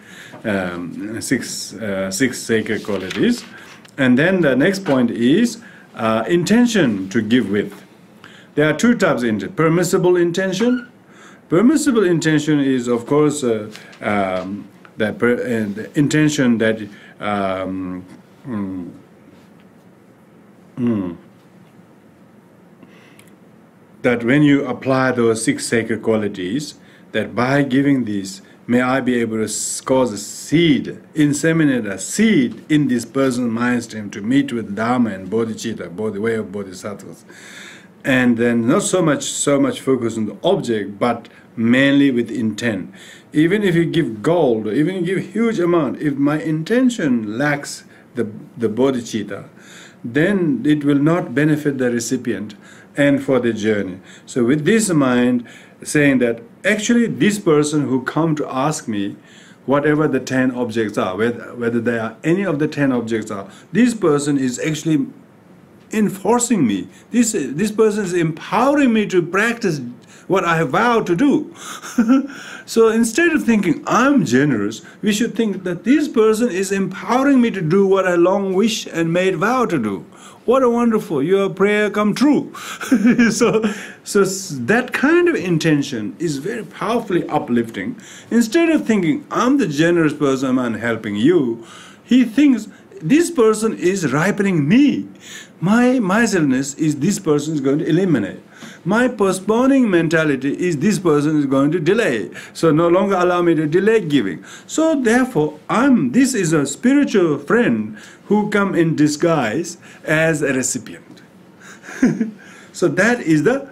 six sacred qualities. And then the next point is intention to give with. There are two types of intention. Permissible intention. Permissible intention is, of course, the intention that that when you apply those six sacred qualities, that by giving these, may I be able to cause a seed, inseminate a seed in this person's mind stream to meet with Dharma and bodhicitta, the way of bodhisattvas. And then not so much focus on the object, but mainly with intent. Even if you give gold, or even if you give huge amount, if my intention lacks the bodhicitta, then it will not benefit the recipient and for the journey. So with this mind, saying that actually this person who come to ask me whatever the 10 objects are, whether there are any of the 10 objects are, this person is actually enforcing me. This person is empowering me to practice what I have vowed to do. So instead of thinking I'm generous, we should think that this person is empowering me to do what I long wish and made vow to do. What a wonderful, your prayer come true. so that kind of intention is very powerfully uplifting. Instead of thinking I'm the generous person and helping you, he thinks this person is ripening me. My miserliness is this person is going to eliminate. My postponing mentality is this person is going to delay. So no longer allow me to delay giving. So therefore, this is a spiritual friend who come in disguise as a recipient. So that is the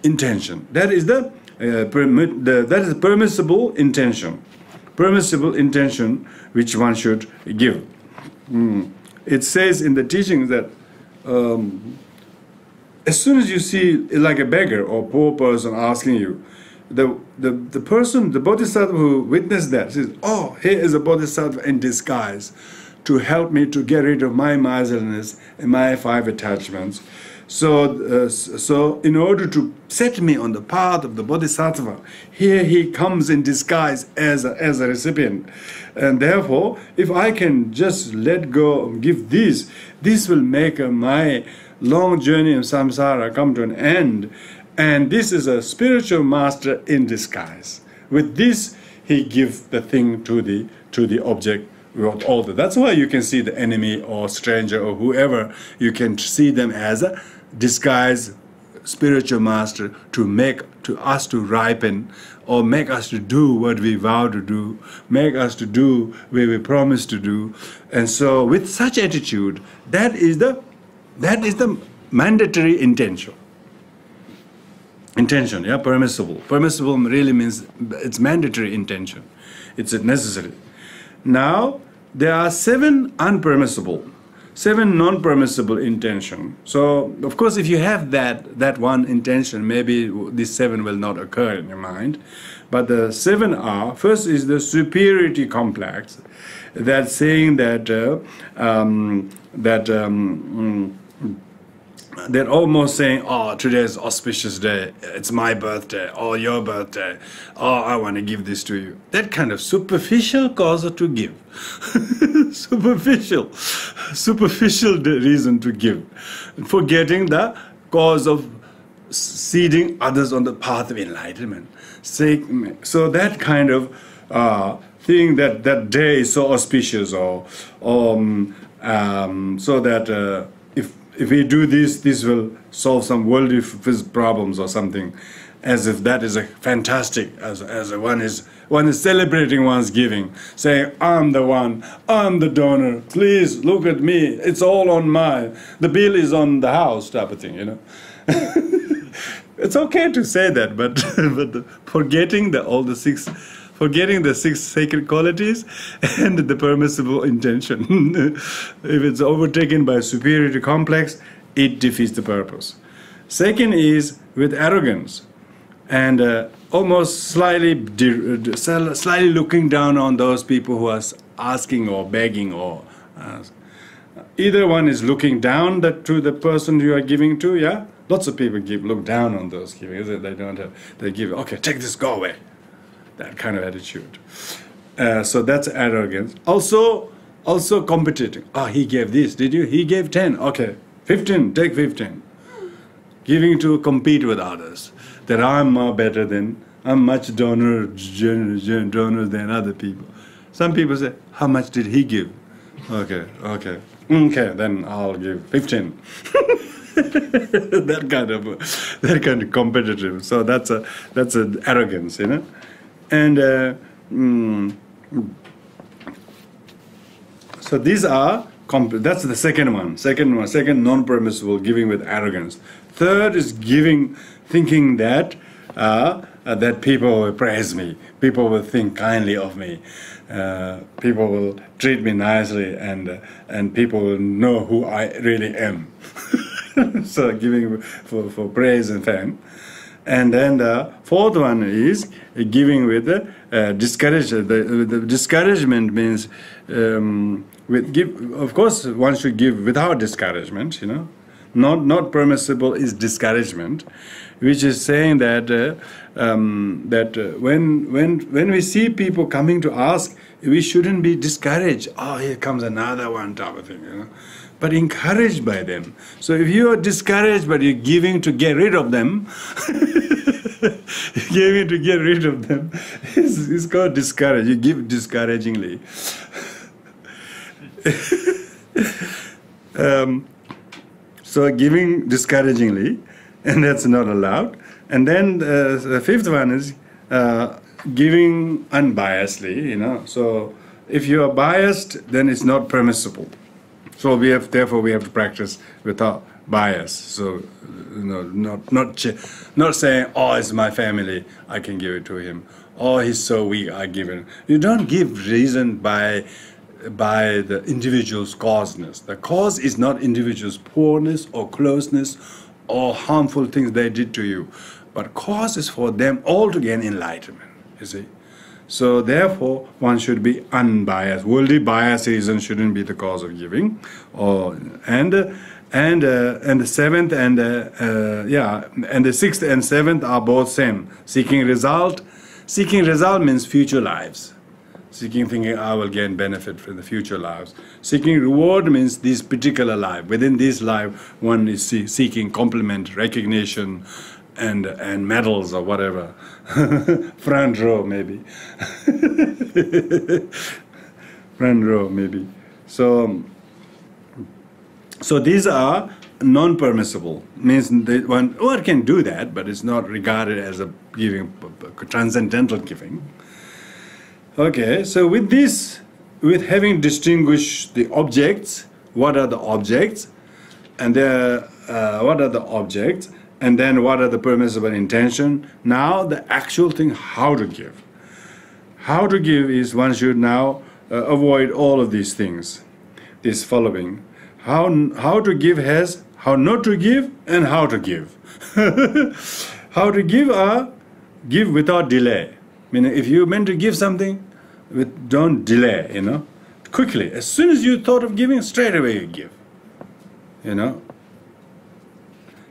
intention. That is that is permissible intention. Permissible intention which one should give. It says in the teachings that as soon as you see like a beggar or poor person asking you, the person, the bodhisattva who witnessed that says, oh, here is a bodhisattva in disguise to help me to get rid of my miserliness and my 5 attachments. So in order to set me on the path of the bodhisattva, here he comes in disguise as a recipient. And therefore, if I can just let go, give this will make my long journey in samsara come to an end. And this is a spiritual master in disguise. With this, he gives the thing to the object. That's why you can see the enemy or stranger or whoever, you can see them as a disguised spiritual master to us to ripen, or make us to do what we vow to do, make us to do what we promise to do. And so with such attitude, that is the mandatory intention. Intention, yeah, permissible. Permissible really means it's mandatory intention. It's necessary. Now, there are 7 unpermissible, 7 non-permissible intention. So, of course, if you have that one intention, maybe these 7 will not occur in your mind. But the 7 are, first is the superiority complex, that's saying that they're almost saying, oh, today is auspicious day, it's my birthday, or your birthday, oh, I want to give this to you. That kind of superficial cause to give. superficial reason to give. Forgetting the cause of seeding others on the path of enlightenment. So that kind of thing, that day is so auspicious, or so that if we do this will solve some worldly problems or something, as if that is a fantastic, as one is celebrating one's giving, saying, I'm the one, I'm the donor, please look at me, it's all on mine, the bill is on the house, type of thing, you know. It's okay to say that, but forgetting the 6 sacred qualities and the permissible intention. If it's overtaken by superiority complex, it defeats the purpose. Second is with arrogance, and almost slightly looking down on those people who are asking or begging, or either one is looking down to the person you are giving to. Yeah, lots of people look down on those giving. They give, okay, take this, go away. That kind of attitude. So that's arrogance. Also competing. Oh, he gave this, did you? He gave 10. Okay, 15, take 15. Giving to compete with others. That I'm better than, I'm much donor than other people. Some people say, how much did he give? Okay, then I'll give 15. that kind of competitive. So that's an arrogance, you know. And so these are, that's the second one. Second non-permissible, giving with arrogance. Third is giving, thinking that that people will praise me, people will think kindly of me, people will treat me nicely, and people will know who I really am. So giving for praise and fame. And then the fourth one is giving with discouragement. The discouragement means of course one should give without discouragement, you know. Not permissible is discouragement, which is saying that when we see people coming to ask, we shouldn't be discouraged. Oh, here comes another one type of thing, you know. But encouraged by them. So if you are discouraged but you're giving to get rid of them, giving to get rid of them, it's called discourage. You give discouragingly. So giving discouragingly, and that's not allowed. And then the fifth one is giving unbiasedly, you know. So if you are biased, then it's not permissible. So therefore we have to practice without bias. So, you know, not saying, oh, it's my family, I can give it to him. Oh, he's so weak, I give it. You don't give reason by the individual's causeness. The cause is not individual's poorness or closeness or harmful things they did to you, but cause is for them all to gain enlightenment, you see. So therefore, one should be unbiased. Worldly bias reason shouldn't be the cause of giving. And the seventh and the sixth and seventh are both same. Seeking result means future lives. Seeking, thinking, I will gain benefit from the future lives. Seeking reward means this particular life. Within this life, one is seeking compliment, recognition, and medals or whatever. Front row, maybe. Front row, maybe. So these are non-permissible. Means one can do that, but it's not regarded as a giving, transcendental giving. Okay, so with this, with having distinguished the objects, what are the objects, and what are the objects, and then what are the permissible intention. Now the actual thing, how to give. How to give is one should now avoid all of these things. This following. How to give has how not to give and how to give. How to give are give without delay. Meaning if you're meant to give something, don't delay, you know. Quickly, as soon as you thought of giving, straight away you give. You know.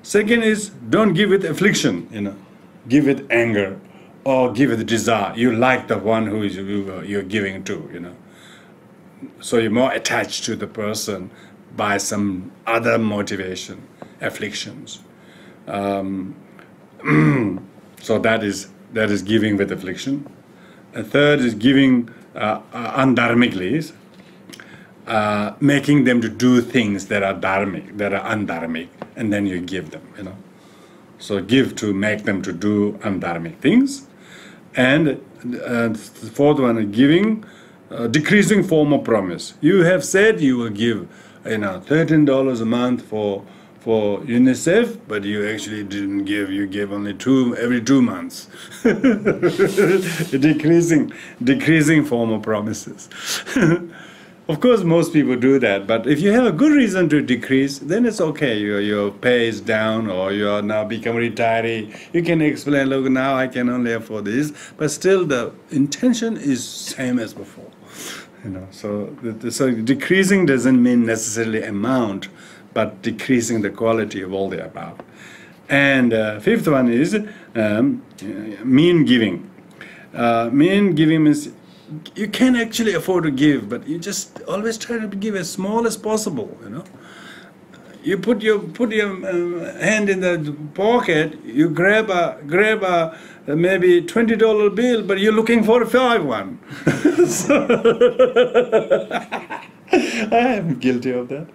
Second is don't give with affliction, you know. Give with anger or give with desire. You like the one who is you're giving to, you know. So you're more attached to the person by some other motivation, afflictions. So that is giving with affliction. A third is giving undharmically, making them to do things that are dharmic, that are undharmic, and then you give them, you know. So give to make them to do undharmic things. And the fourth one is giving, decreasing form of promise. You have said you will give, you know, $13 a month for UNICEF, but you actually didn't give. You gave only every 2 months. decreasing form of promises. Of course, most people do that, but if you have a good reason to decrease, then it's okay. Your pay is down, or you are now become retiree. You can explain, look, now I can only afford this, but still the intention is same as before. You know, so decreasing doesn't mean necessarily amount, but decreasing the quality of all the above. And fifth one is mean giving. Mean giving means you can actually afford to give, but you just always try to give as small as possible, you know. You put your hand in the pocket, you grab a maybe $20 bill, but you're looking for a $5 one. I am guilty of that.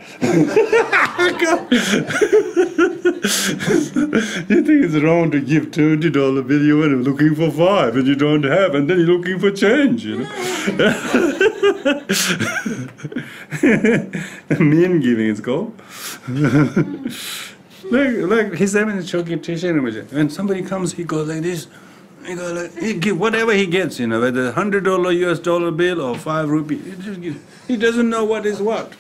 You think it's wrong to give $20 bill, you are looking for $5 and you don't have, and then you're looking for change, you know. Mean giving is called. like he's having a choking teaching. When somebody comes, he goes like this. He give whatever he gets, you know, whether $100 US dollar bill or 5 rupee. He doesn't know what is what.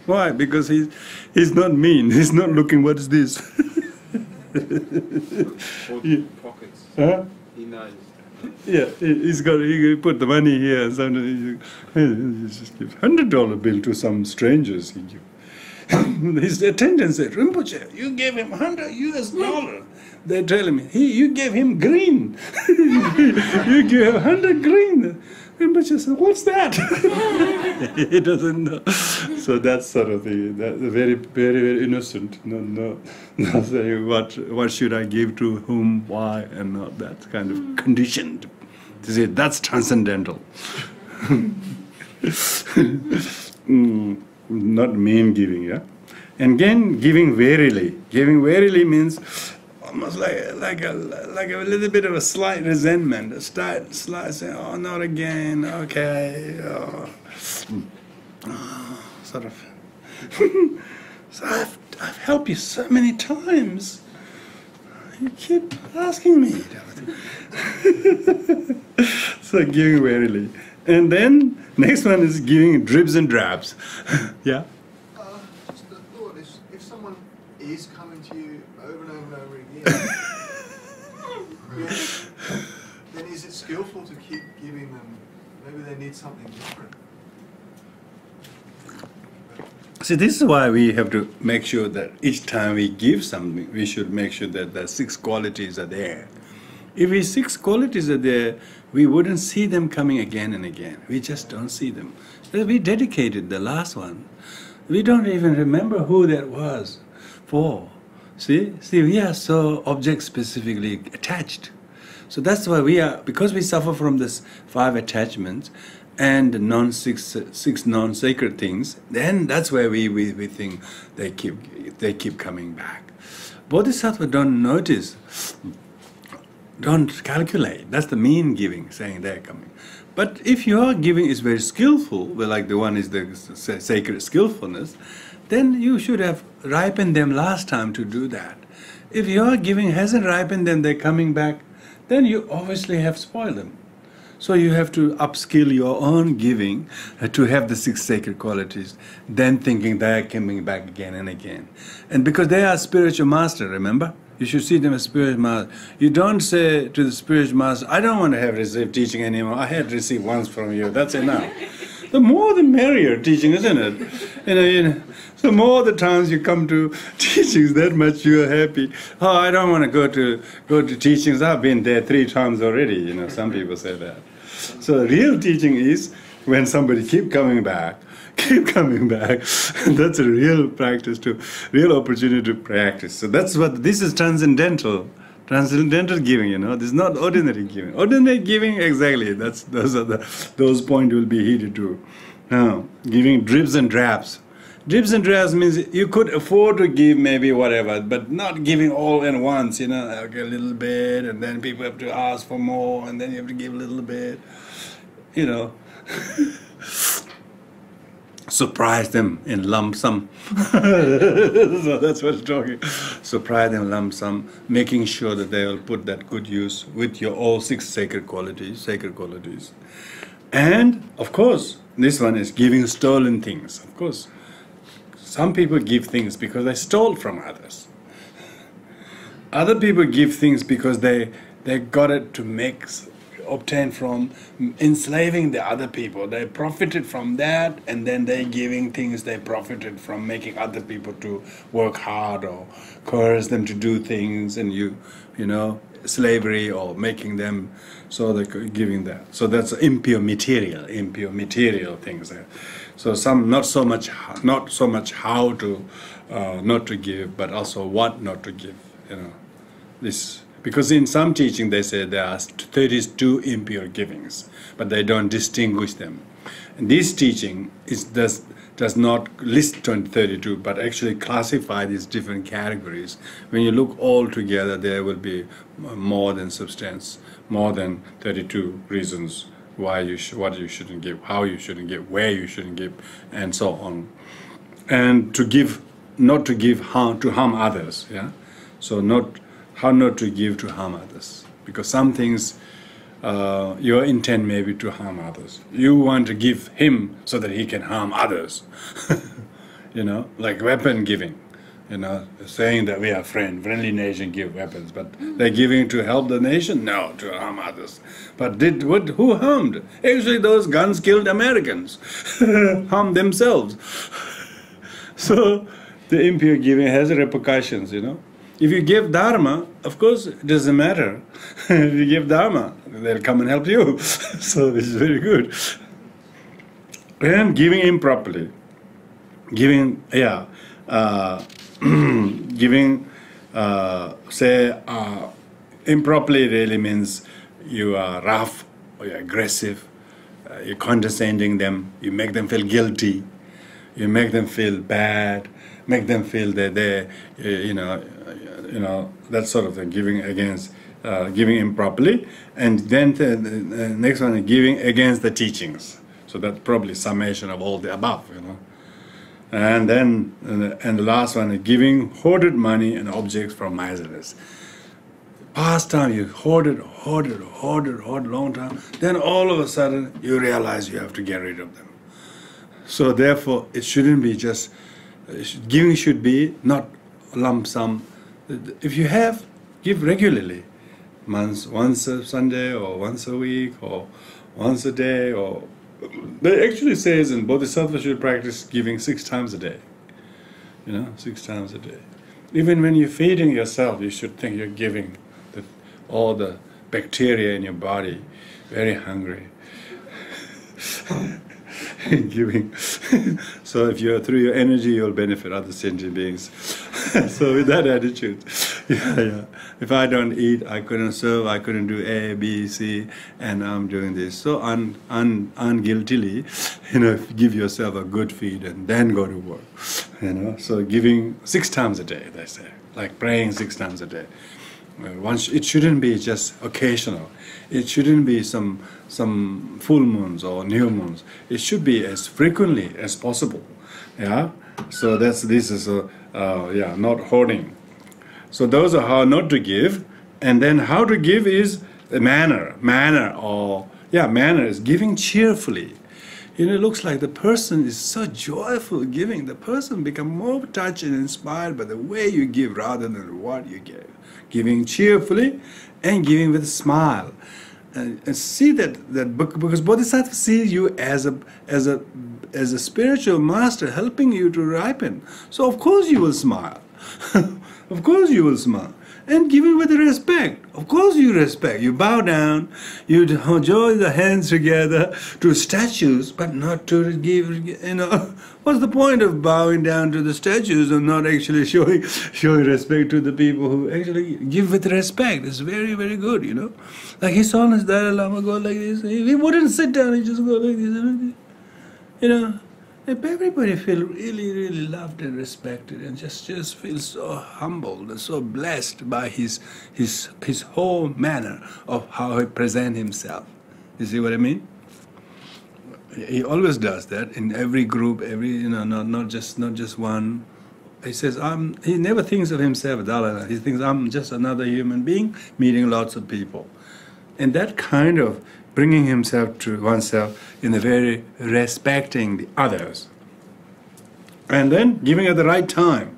Why? Because he's not mean. He's not looking what is this. Pockets. Huh? He knows. Yeah, he put the money here, and sometimes he just gives $100 bill to some strangers. He give. His attendant said, Rinpoche, you gave him $100. They tell him, you gave him green. You gave him 100 green. Rinpoche said, what's that? He doesn't know. So that's sort of that's very, very, very innocent. No saying what should I give to whom, why, and not that kind of conditioned. To say that's transcendental. Not mean giving, yeah. And again, giving warily. Giving warily means almost like a little bit of a slight resentment, a slight saying, oh, not again, okay, sort of. So I've helped you so many times. You keep asking me. So giving warily. And then next one is giving dribs and drabs. Yeah? Just a thought, if someone is coming to you over and over and over again, then is it skillful to keep giving them, maybe they need something different? See, this is why we have to make sure that each time we give something, we should make sure that the 6 qualities are there. If these 6 qualities are there, we wouldn't see them coming again and again. We just don't see them. We dedicated the last one. We don't even remember who that was for. See, we are so object specifically attached. So that's why because we suffer from this 5 attachments and six non-sacred things, then that's where we think they keep coming back. Bodhisattvas don't notice. Don't calculate. That's the mean giving, saying they're coming. But if your giving is very skillful, well, like the one is the sacred skillfulness, then you should have ripened them last time to do that. If your giving hasn't ripened them, they're coming back, then you obviously have spoiled them. So you have to upskill your own giving to have the 6 sacred qualities, then thinking they're coming back again and again. And because they are spiritual master, remember? You should see them as spiritual master. You don't say to the spiritual master, I don't want to have received teaching anymore. I had received once from you. That's enough. The more the merrier teaching, isn't it? The more the times you come to teachings, that much you are happy. Oh, I don't want to go to teachings. I've been there 3 times already. Some people say that. So real teaching is when somebody keep coming back. That's a real practice, real opportunity to practice. So that's what this is transcendental giving. This is not ordinary giving. Ordinary giving, exactly. Those points will be heeded too. Now, giving dribs and drabs. Dribs and drabs means you could afford to give maybe whatever, but not giving all at once. Like a little bit, and then people have to ask for more, and then you have to give a little bit. Surprise them in lump sum. So that's what it's talking. Surprise them in lump sum, making sure that they will put that good use with your all 6 sacred qualities. And of course, this one is giving stolen things. Of course, some people give things because they stole from others. Other people give things because they got it to obtain from enslaving the other people. They profited from that, and then they're giving things they profited from making other people to work hard or coerce them to do things, and slavery or making them, so they're giving that. So that's impure material things. So some not so much how to not to give, but also what not to give. This. Because in some teaching they say there are 32 impure givings, but they don't distinguish them. And this teaching does not list 32, but actually classify these different categories. When you look all together, there will be more than substance, more than 32 reasons why what you shouldn't give, how you shouldn't give, where you shouldn't give, and so on. And not to give to harm others. Yeah, so how not to give to harm others, because some things your intent may be to harm others. You want to give him so that he can harm others, like weapon giving. you know, saying that we are friendly nation, give weapons, but they're giving to help the nation? No, to harm others. But who harmed? Actually, those guns killed Americans, harmed themselves. So the impure giving has repercussions, you know. If you give dharma, of course, it doesn't matter. If you give dharma, they'll come and help you. So this is very good. And giving improperly. Giving, giving, improperly really means you are rough or you're aggressive, you're condescending them, you make them feel guilty, you make them feel bad, make them feel that they're, you know, that sort of thing, giving improperly. And then the next one is giving against the teachings. So that's probably summation of all the above, you know. And then, and the last one is giving hoarded money and objects from miserliness. Past time you hoarded long time, then all of a sudden you realize you have to get rid of them. So therefore, it shouldn't be just, giving should be not lump sum. If you have, give regularly. Once a Sunday or once a week or once a day, or they actually says in bodhisattvas should practice giving 6 times a day. You know, 6 times a day. Even when you're feeding yourself, you should think you're giving all the bacteria in your body, very hungry. Giving. So if you're through your energy, you'll benefit other sentient beings. So with that attitude, if I don't eat, I couldn't serve, I couldn't do A, B, C, and I'm doing this. So unguiltily, you know, give yourself a good feed and then go to work. You know, so giving 6 times a day, they say, like praying 6 times a day. It shouldn't be just occasional. It shouldn't be some full moons or new moons. It should be as frequently as possible. Yeah. So this is not hoarding. So those are how not to give, and then how to give is the manner. Manner is giving cheerfully. You know, it looks like the person is so joyful giving. The person becomes more touched and inspired by the way you give rather than what you give. Giving cheerfully and giving with a smile. And see that because Bodhisattva sees you as a spiritual master helping you to ripen. So of course you will smile. Of course you will smile. And give it with respect. Of course you respect. You bow down, you join the hands together to statues, but not to give, you know. What's the point of bowing down to the statues and not actually showing respect to the people who actually give with respect? It's very, very good, you know. Like His Holiness Dalai Lama go like this. He wouldn't sit down, he just go like this. You know. If everybody feel really, really loved and respected and just feel so humbled and so blessed by his whole manner of how he present himself. You see what I mean? He always does that in every group, not just one. He says, he never thinks of himself, Dalai Lama. He thinks, I'm just another human being meeting lots of people. And that kind of bringing himself to oneself in a very respecting the others. And then giving at the right time.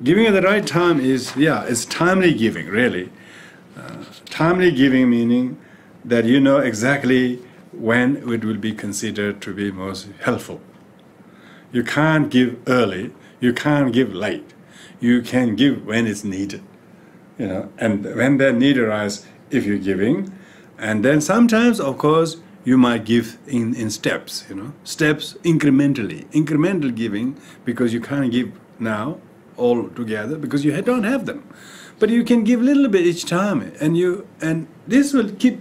Giving at the right time is, it's timely giving, really. Timely giving meaning that you know exactly when it will be considered to be most helpful. You can't give early, you can't give late. You can give when it's needed. You know, and when that need arises, if you're giving, and then sometimes, of course, you might give in steps, you know, steps incrementally. Incremental giving, because you can't give now all together because you don't have them. But you can give a little bit each time, and this will keep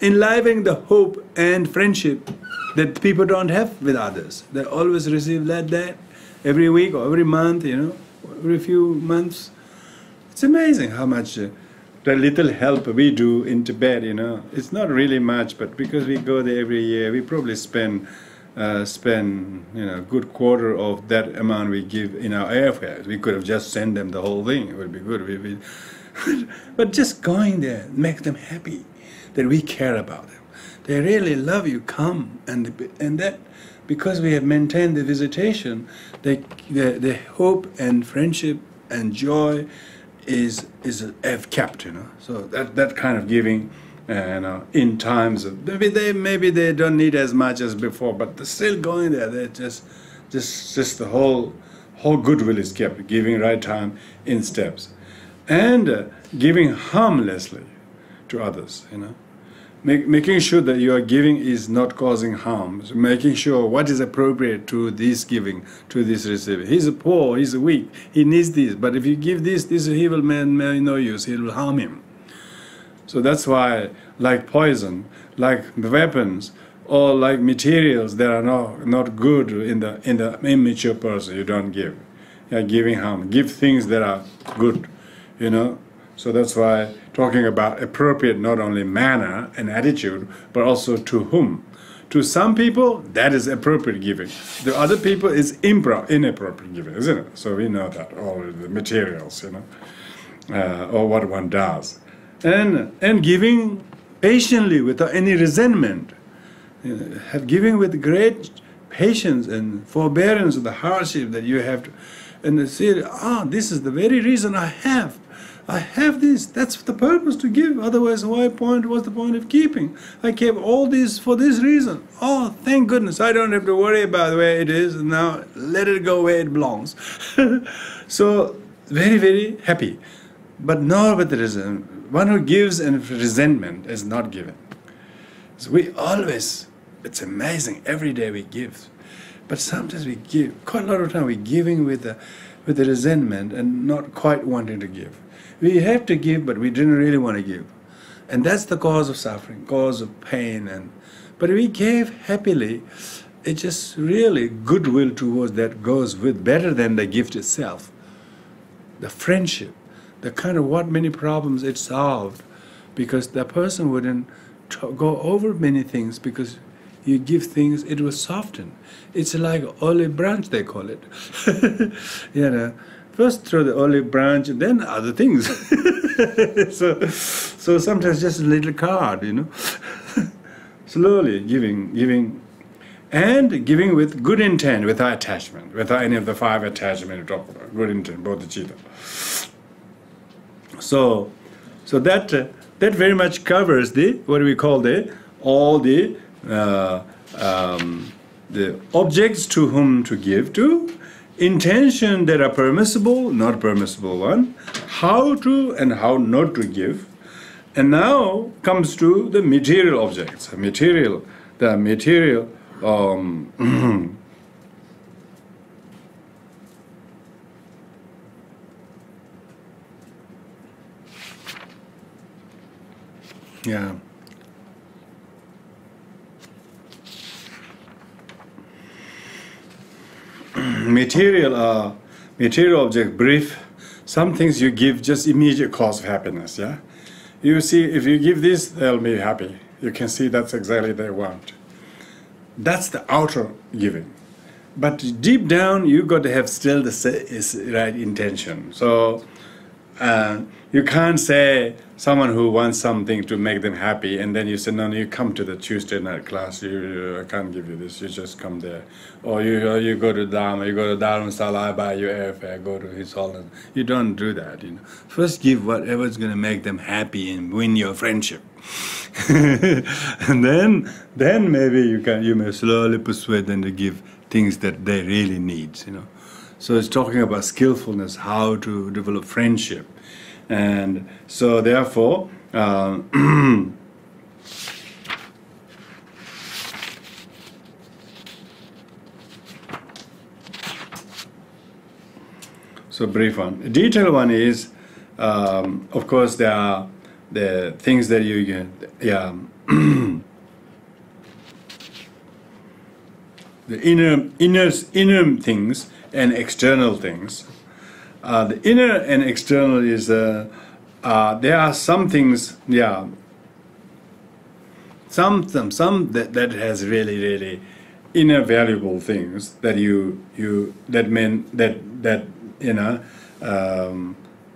enlivening the hope and friendship that people don't have with others. They always receive that every week or every month, you know, every few months. It's amazing how much the little help we do in Tibet, you know. It's not really much, but because we go there every year, we probably spend a good quarter of that amount we give in our airfares. We could have just sent them the whole thing. It would be good. But just going there, make them happy that we care about them. They really love you. Come and because we have maintained the visitation, the hope and friendship and joy is have kept, you know. So that kind of giving, in times of maybe they don't need as much as before, but they're still going there. They're just the whole goodwill is kept. Giving right time in steps, and giving harmlessly to others, you know. Making sure that your giving is not causing harm. So making sure what is appropriate to this giving, to this receiver. He's poor, he's weak, he needs this. But if you give this evil man may no use, he will harm him. So that's why, like poison, like weapons, or like materials that are not good in the immature person, you don't give. You're giving harm. Give things that are good, you know. So that's why talking about appropriate not only manner and attitude, but also to whom. To some people, that is appropriate giving. The other people is inappropriate giving, isn't it? So we know that, all the materials, you know, or what one does. And giving patiently without any resentment. Have giving with great patience and forbearance of the hardship that you have to, and say, this is the very reason I have this. That's the purpose to give. Otherwise, what's the point of keeping? I kept all this for this reason. Oh, thank goodness, I don't have to worry about the way it is. Now let it go where it belongs. So very, very happy, but not with the resentment. One who gives and resentment is not given. So we always, it's amazing. Every day we give, but sometimes we give. Quite a lot of time we're giving with the resentment and not quite wanting to give. We have to give, but we didn't really want to give. And that's the cause of suffering, cause of pain. But we gave happily. It's just really goodwill towards that goes with better than the gift itself. The friendship, the kind of what many problems it solved, because the person wouldn't go over many things because you give things, it will soften. It's like olive branch, they call it. You know. First throw the olive branch, and then other things. So sometimes just a little card, you know. Slowly giving, and giving with good intent, without attachment, without any of the 5 attachments we talk about. Good intent, bodhicitta. So that very much covers what do we call all the objects to whom to give to. Intention that are permissible, not permissible one, how to and how not to give, and now comes to the material objects. The material, yeah. Material object, brief. Some things you give just immediate cause of happiness, yeah? You see, if you give this, they'll be happy. You can see that's exactly what they want. That's the outer giving. But deep down, you got to have still the right intention. So you can't say someone who wants something to make them happy, and then you say, no, you come to the Tuesday night class, I can't give you this, you just come there. Or you go to Lama, you go to Dharamsala, I buy you airfare, go to his hall. You don't do that, you know. First give whatever's going to make them happy and win your friendship. And then maybe you may slowly persuade them to give things that they really need, you know. So it's talking about skillfulness, how to develop friendship. And so therefore, so brief one. A detailed one is, of course, there are the things that you get, the inner things and external things. The inner and external is there are some things, some that has really inner valuable things that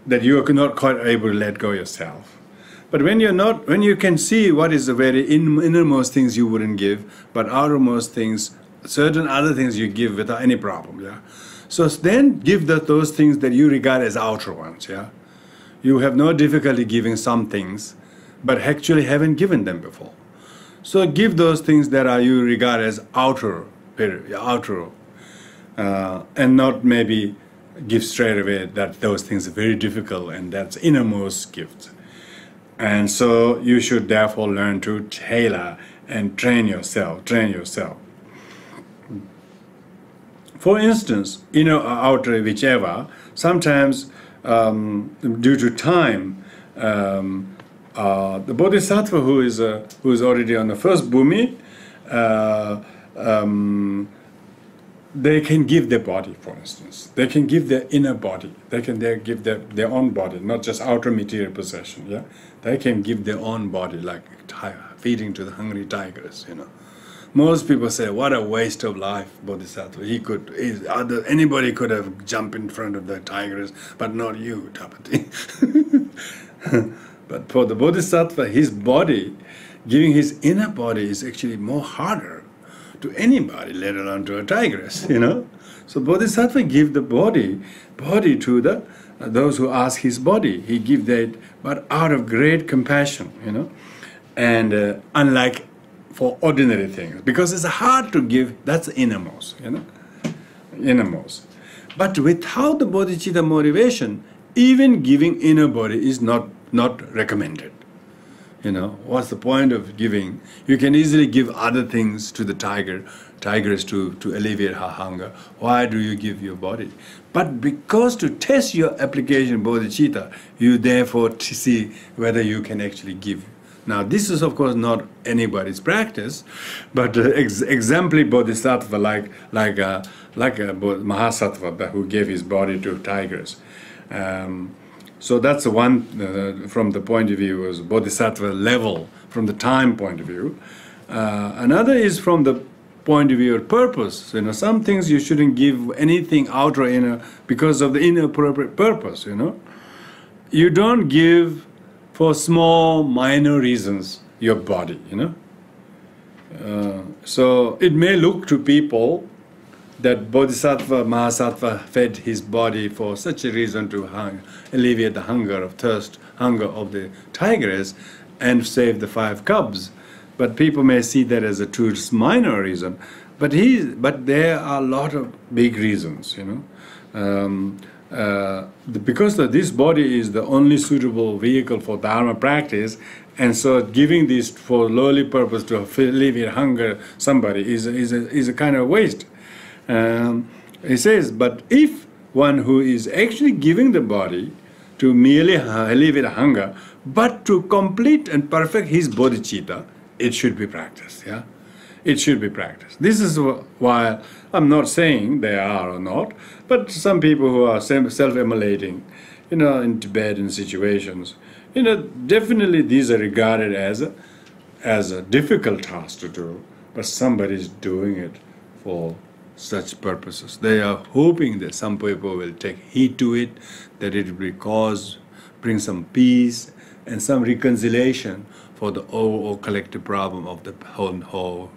that you are not quite able to let go yourself. But when you can see what is the very innermost things you wouldn't give, but outermost things certain other things you give without any problem, yeah. So then give those things that you regard as outer ones, yeah. You have no difficulty giving some things, but actually haven't given them before. So give those things that are you regard as outer, and not maybe give straight away that those things are very difficult and that's innermost gift. And so you should therefore learn to tailor and train yourself. For instance, inner or outer, whichever, sometimes due to time, the bodhisattva who is already on the first bhumi, they can give their body, for instance. They can give their inner body. They give their own body, not just outer material possession. Yeah, they can give their own body, like feeding to the hungry tigers. You know, most people say, "What a waste of life, bodhisattva. Anybody could have jumped in front of the tigers, but not you," type of thing. But for the bodhisattva, his body, giving his inner body, is actually more harder to anybody, let alone to a tigress, you know. So bodhisattva give the body to those who ask his body. He give that, but out of great compassion, you know. And unlike for ordinary things, because it's hard to give, that's innermost, you know, innermost. But without the bodhicitta motivation, even giving inner body is not recommended. You know, what's the point of giving? You can easily give other things to the tigress to alleviate her hunger. Why do you give your body? But because to test your application bodhicitta, you therefore see whether you can actually give. Now, this is of course not anybody's practice, but exemplary bodhisattva like a Mahasattva who gave his body to tigers. So that's one from the point of view as bodhisattva level, from the time point of view. Another is from the point of view of purpose. You know, some things you shouldn't give anything outer or inner because of the inappropriate purpose. You know, you don't give for small minor reasons your body. You know, so it may look to people that bodhisattva, Mahasattva fed his body for such a reason to alleviate the hunger of the tigress and save the 5 cubs. But people may see that as a too minor reason. But there are a lot of big reasons, you know. Because this body is the only suitable vehicle for Dharma practice, and so giving this for lowly purpose to alleviate hunger somebody is a kind of waste. He says, but if one who is actually giving the body to merely alleviate hunger, but to complete and perfect his bodhicitta, it should be practiced. Yeah, it should be practiced. This is why I'm not saying they are or not, but some people who are self-immolating, you know, in Tibetan situations, you know, definitely these are regarded as a difficult task to do, but somebody is doing it for such purposes. They are hoping that some people will take heed to it, that it will bring some peace and some reconciliation for the overall collective problem of the whole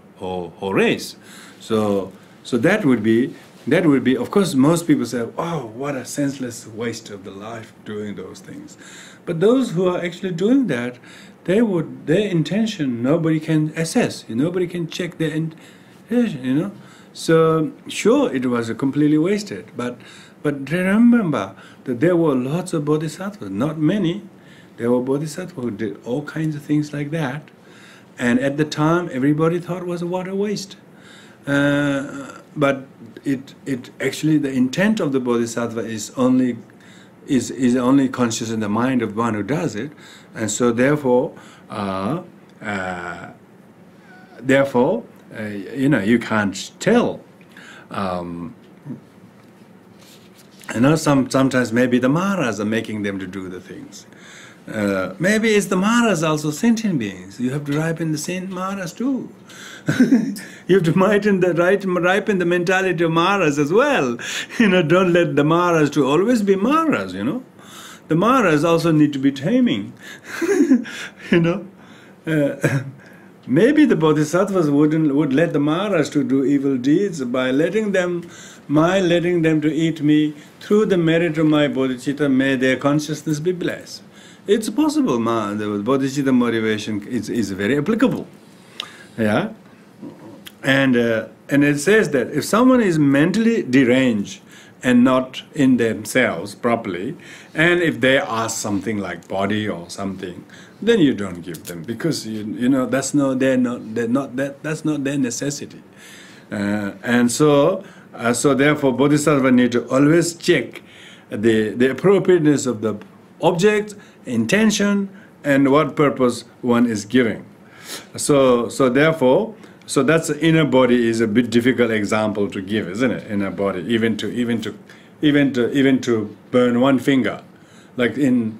race. So that would be. Of course, most people say, "Oh, what a senseless waste of the life doing those things." But those who are actually doing that, their intention nobody can assess. Nobody can check their intention. You know. So, sure, it was completely wasted, but remember that there were lots of bodhisattvas, not many. There were bodhisattvas who did all kinds of things like that, and at the time, everybody thought it was a water waste. But it actually, the intent of the bodhisattva is only conscious in the mind of one who does it, and so therefore, you know, you can't tell. You know, sometimes maybe the Maharas are making them to do the things. Maybe it's the Maharas also sentient beings. You have to ripen the saint Maharas too. You have to ripen the mentality of Maharas as well. You know, don't let the Maharas to always be Maharas, you know. The Maharas also need to be taming. You know. maybe the bodhisattvas would let the Maharaj to do evil deeds by letting them to eat me through the merit of my bodhicitta. May their consciousness be blessed. It's possible. The bodhicitta motivation is very applicable. Yeah, and it says that if someone is mentally deranged and not in themselves properly, and if they ask something like body or something, then you don't give them, because you know that's not their necessity, and so therefore bodhisattva need to always check the appropriateness of the object, intention, and what purpose one is giving. So therefore. So that's the inner body is a bit difficult example to give, isn't it? Inner body, even to burn one finger, like in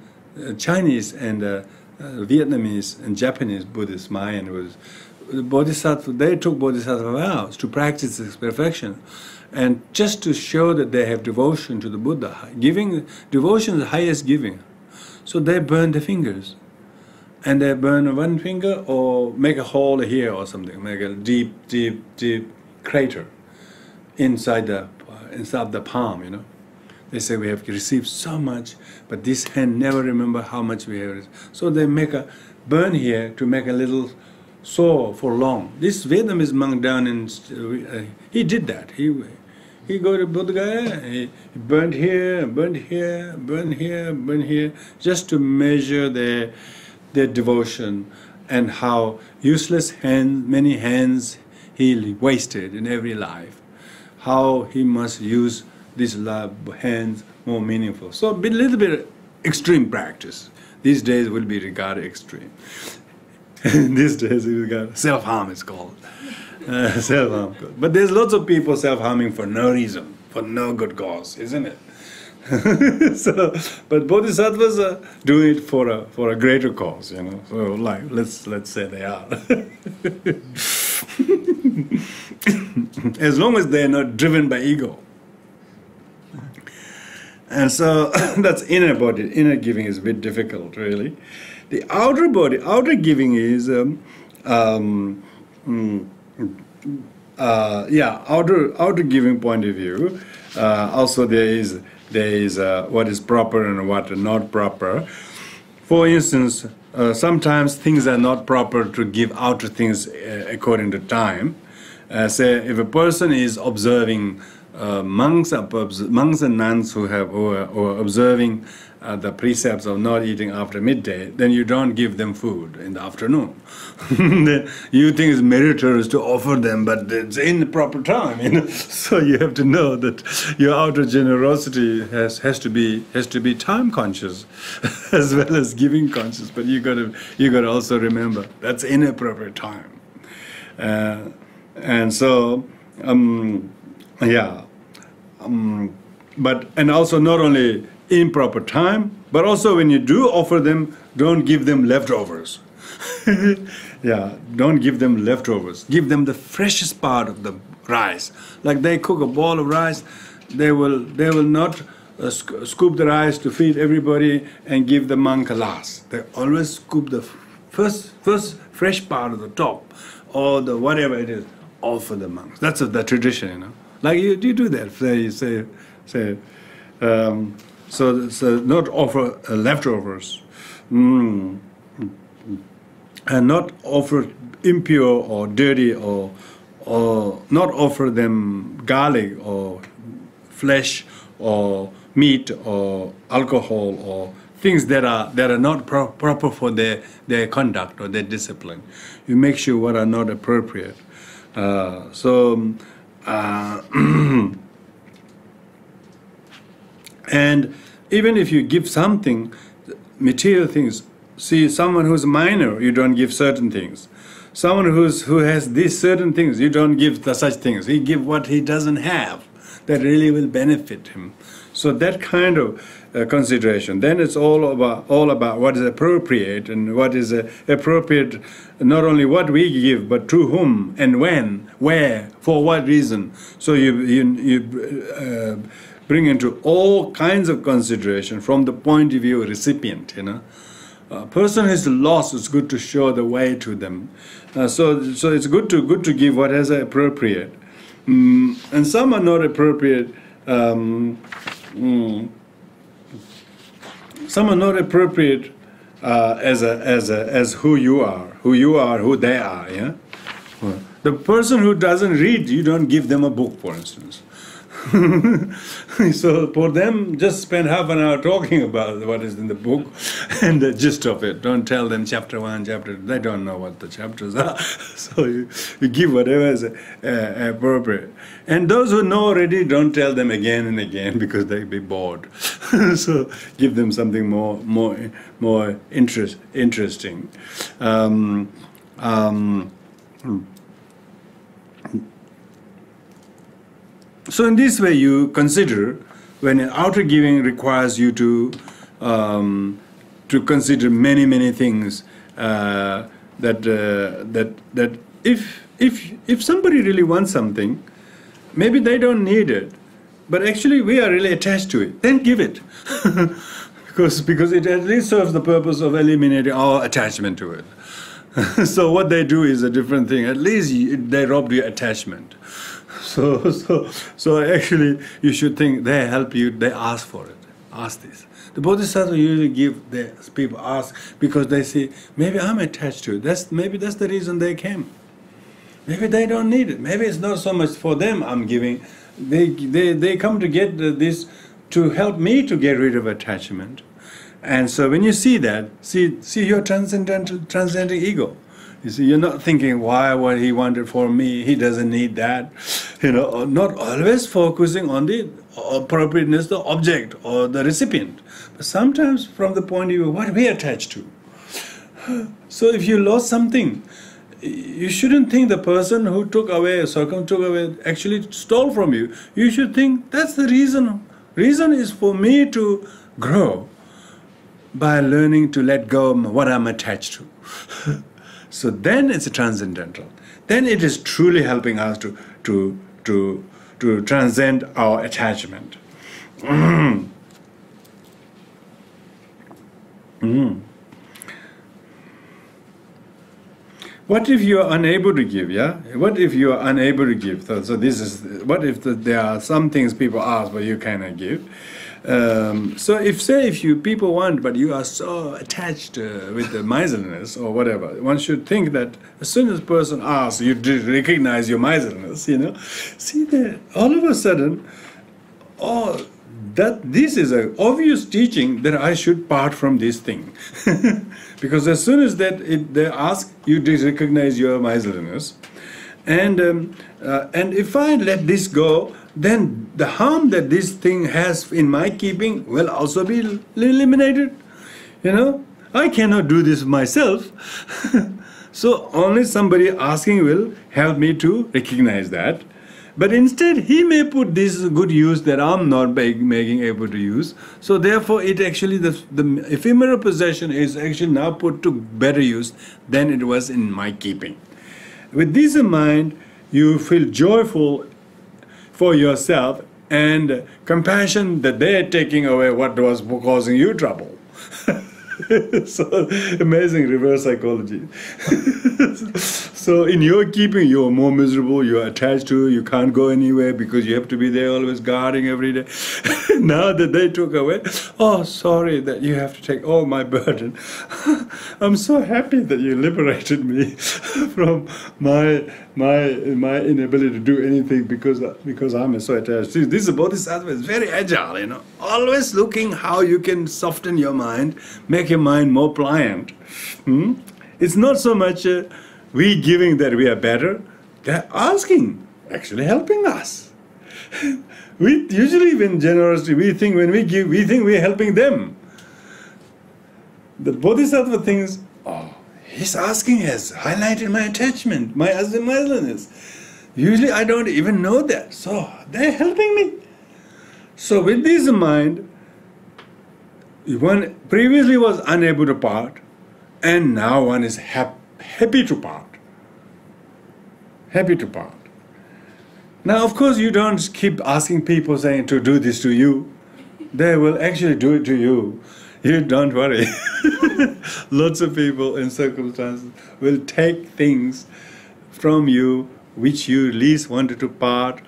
Chinese and Vietnamese and Japanese Buddhist, Mahayana Buddhist, bodhisattva, they took bodhisattva vows to practice this perfection, and just to show that they have devotion to the Buddha, giving devotion is the highest giving. So they burn the fingers. And they burn one finger or make a hole here or something, make a deep crater inside the palm, you know. They say we have received so much, but this hand never remember how much we have received. So they make a burn here to make a little sore for long. This Vietnamese monk down in, he did that. He go to Bodh Gaya, he burned here, burned here, burned here, burned here, just to measure their devotion, and how useless many hands he wasted in every life. How he must use these hands more meaningful. So a little bit extreme practice. These days will be regarded extreme. These days we regard self-harm is called. Self-harm. But there's lots of people self-harming for no reason, for no good cause, isn't it? But bodhisattvas do it for a greater cause, you know. So like let's say they are. As long as they are not driven by ego. And so that's inner body. Inner giving is a bit difficult, really. The outer body, outer giving is outer giving point of view. Also there is what is proper and what is not proper. For instance, sometimes things are not proper to give outer things according to time. Say if a person is observing monks and nuns who are observing the precepts of not eating after midday, then you don't give them food in the afternoon. You think it's meritorious to offer them, but it's in the proper time, you know. So you have to know that your outer generosity has to be time conscious as well as giving conscious. But you got to also remember that's inappropriate time, and so but and also not only improper time, but also when you do offer them, don't give them leftovers. Don't give them leftovers. Give them the freshest part of the rice. Like they cook a bowl of rice, they will not scoop the rice to feed everybody and give the monk a last. They always scoop the first fresh part of the top, or the whatever it is, all for the monks. That's the tradition, you know. Like you do that. So not offer leftovers, and not offer impure or dirty, or not offer them garlic or flesh or meat or alcohol or things that are not proper for their conduct or their discipline. You make sure what are not appropriate. And even if you give something, material things, see someone who's minor, you don't give certain things. Someone who has these certain things, you don't give such things. You give what he doesn't have that really will benefit him. So that kind of consideration. Then it's all about what is appropriate, and what is appropriate, not only what we give, but to whom and when, where, for what reason. So you bring into all kinds of consideration from the point of view of recipient, you know. A person is lost, it's good to show the way to them. So it's good to give what is appropriate. And some are not appropriate. Some are not appropriate as who you are, who they are. Yeah. The person who doesn't read, you don't give them a book, for instance. So for them, just spend half an hour talking about what is in the book and the gist of it. Don't tell them chapter 1, chapter 2. They don't know what the chapters are. So you give whatever is appropriate. And those who know already, don't tell them again and again because they'll be bored. So give them something more interesting. So in this way, you consider when outer giving requires you to consider many things. That if somebody really wants something, maybe they don't need it, but actually we are really attached to it. Then give it, because it at least serves the purpose of eliminating our attachment to it. So what they do is a different thing. At least they robbed your attachment. So actually, you should think they help you. They ask for it. Ask this. The bodhisattvas usually give people ask because they see maybe I'm attached to it. Maybe that's the reason they came. Maybe they don't need it. Maybe it's not so much for them. I'm giving. They come to get this to help me to get rid of attachment. And so when you see that, see your transcendental ego. You see, you're not thinking, why, what he wanted for me, he doesn't need that. Not always focusing on the appropriateness, the object or the recipient. But sometimes from the point of view, what we attach to. So if you lost something, you shouldn't think the person who took away, actually stole from you. You should think, that's the reason. Reason is for me to grow by learning to let go of what I'm attached to. So then it's a transcendental. Then it is truly helping us to transcend our attachment. What if you are unable to give? Yeah. What if you are unable to give? So this is what if there are some things people ask but you cannot give. So if people want, but you are so attached with the miserliness or whatever, one should think that as soon as a person asks, you recognize your miserliness. See that all of a sudden, that this is an obvious teaching that I should part from this thing, because as soon as they ask, you recognize your miserliness, and if I let this go, then the harm that this thing has in my keeping will also be eliminated. I cannot do this myself. So only somebody asking will help me to recognize that. But instead, he may put this good use that I'm not making able to use. So therefore, it actually, the ephemeral possession is actually now put to better use than it was in my keeping. With this in mind, you feel joyful for yourself and compassion that they are taking away what was causing you trouble. So amazing reverse psychology. So in your keeping, you are more miserable, you are attached to it, you can't go anywhere because you have to be there always guarding every day. Now that they took away, sorry that you have to take all my burden. I'm so happy that you liberated me from my inability to do anything because I'm so attached. See, this bodhisattva is very agile, always looking how you can soften your mind, make your mind more pliant. It's not so much we giving that we are better. They're asking, actually helping us. We usually, when generosity, we think when we give, we think we're helping them. The bodhisattva thinks, he's asking has highlighted my attachment, my miserliness. Usually I don't even know that. So they're helping me. So with this in mind, one previously was unable to part, and now one is happy to part. Happy to part. Now, of course, you don't keep asking people saying to do this to you. They will actually do it to you. You don't worry. Lots of people in circumstances will take things from you which you least wanted to part.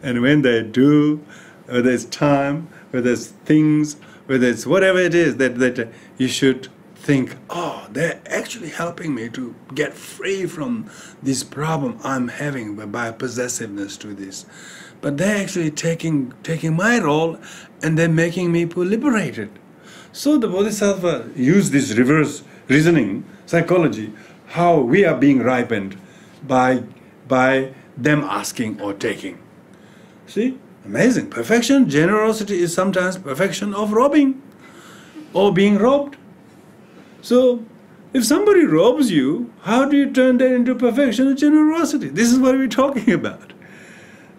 And when they do, whether it's time, whether it's things, whether it's whatever it is, that you should think, oh, they're actually helping me to get free from this problem I'm having by possessiveness to this. But they're actually taking my role and they're making me liberated. So the Bodhisattva use this reverse reasoning, psychology, how we are being ripened by them asking or taking. See? Amazing. Perfection, generosity is sometimes perfection of robbing or being robbed. So, if somebody robs you, how do you turn that into perfection and generosity? This is what we're talking about.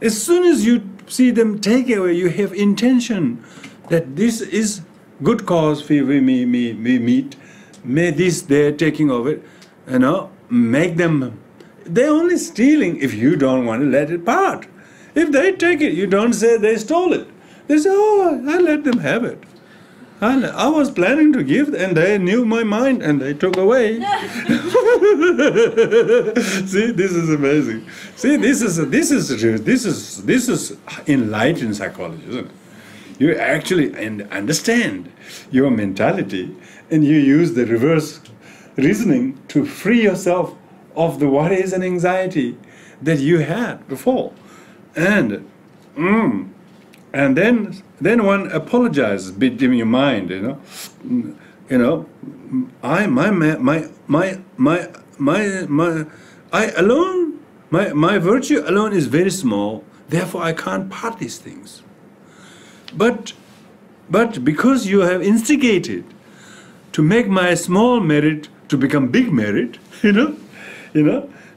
As soon as you see them take away, you have intention that this is good cause we meet. May this, they're taking over, make them. They're only stealing if you don't want to let it part. If they take it, you don't say they stole it. They say, oh, I let them have it. I was planning to give, and they knew my mind, and they took away. See, this is amazing. See, this is enlightened psychology, isn't it? You actually understand your mentality, and you use the reverse reasoning to free yourself of the worries and anxiety that you had before, and then one apologizes between your mind, my virtue alone is very small, therefore I can't part these things. But because you have instigated to make my small merit to become big merit,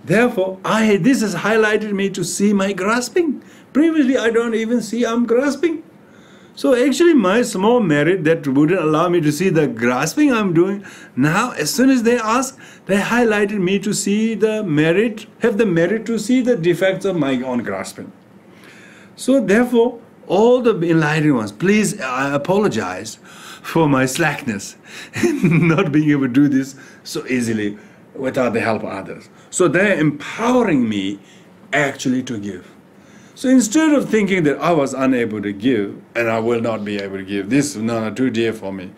therefore this has highlighted me to see my grasping. Previously I don't even see I'm grasping. So actually my small merit that wouldn't allow me to see the grasping I'm doing, now as soon as they ask, they highlighted me to see the merit, have the merit to see the defects of my own grasping. So therefore, all the enlightened ones, please, I apologize for my slackness, not being able to do this so easily without the help of others. So they're empowering me actually to give. So instead of thinking that I was unable to give, and I will not be able to give, this is too dear for me,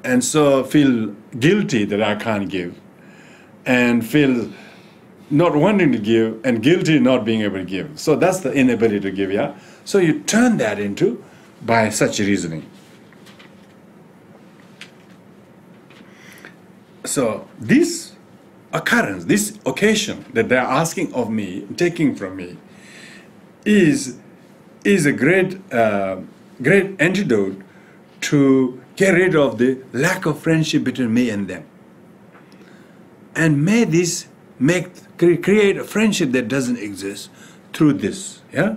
and so feel guilty that I can't give, and feel not wanting to give, and guilty not being able to give. So that's the inability to give, yeah? So you turn that into by such reasoning. So this occurrence, this occasion that they're asking of me, taking from me, is a great antidote to get rid of the lack of friendship between me and them. And may this create a friendship that doesn't exist through this, yeah?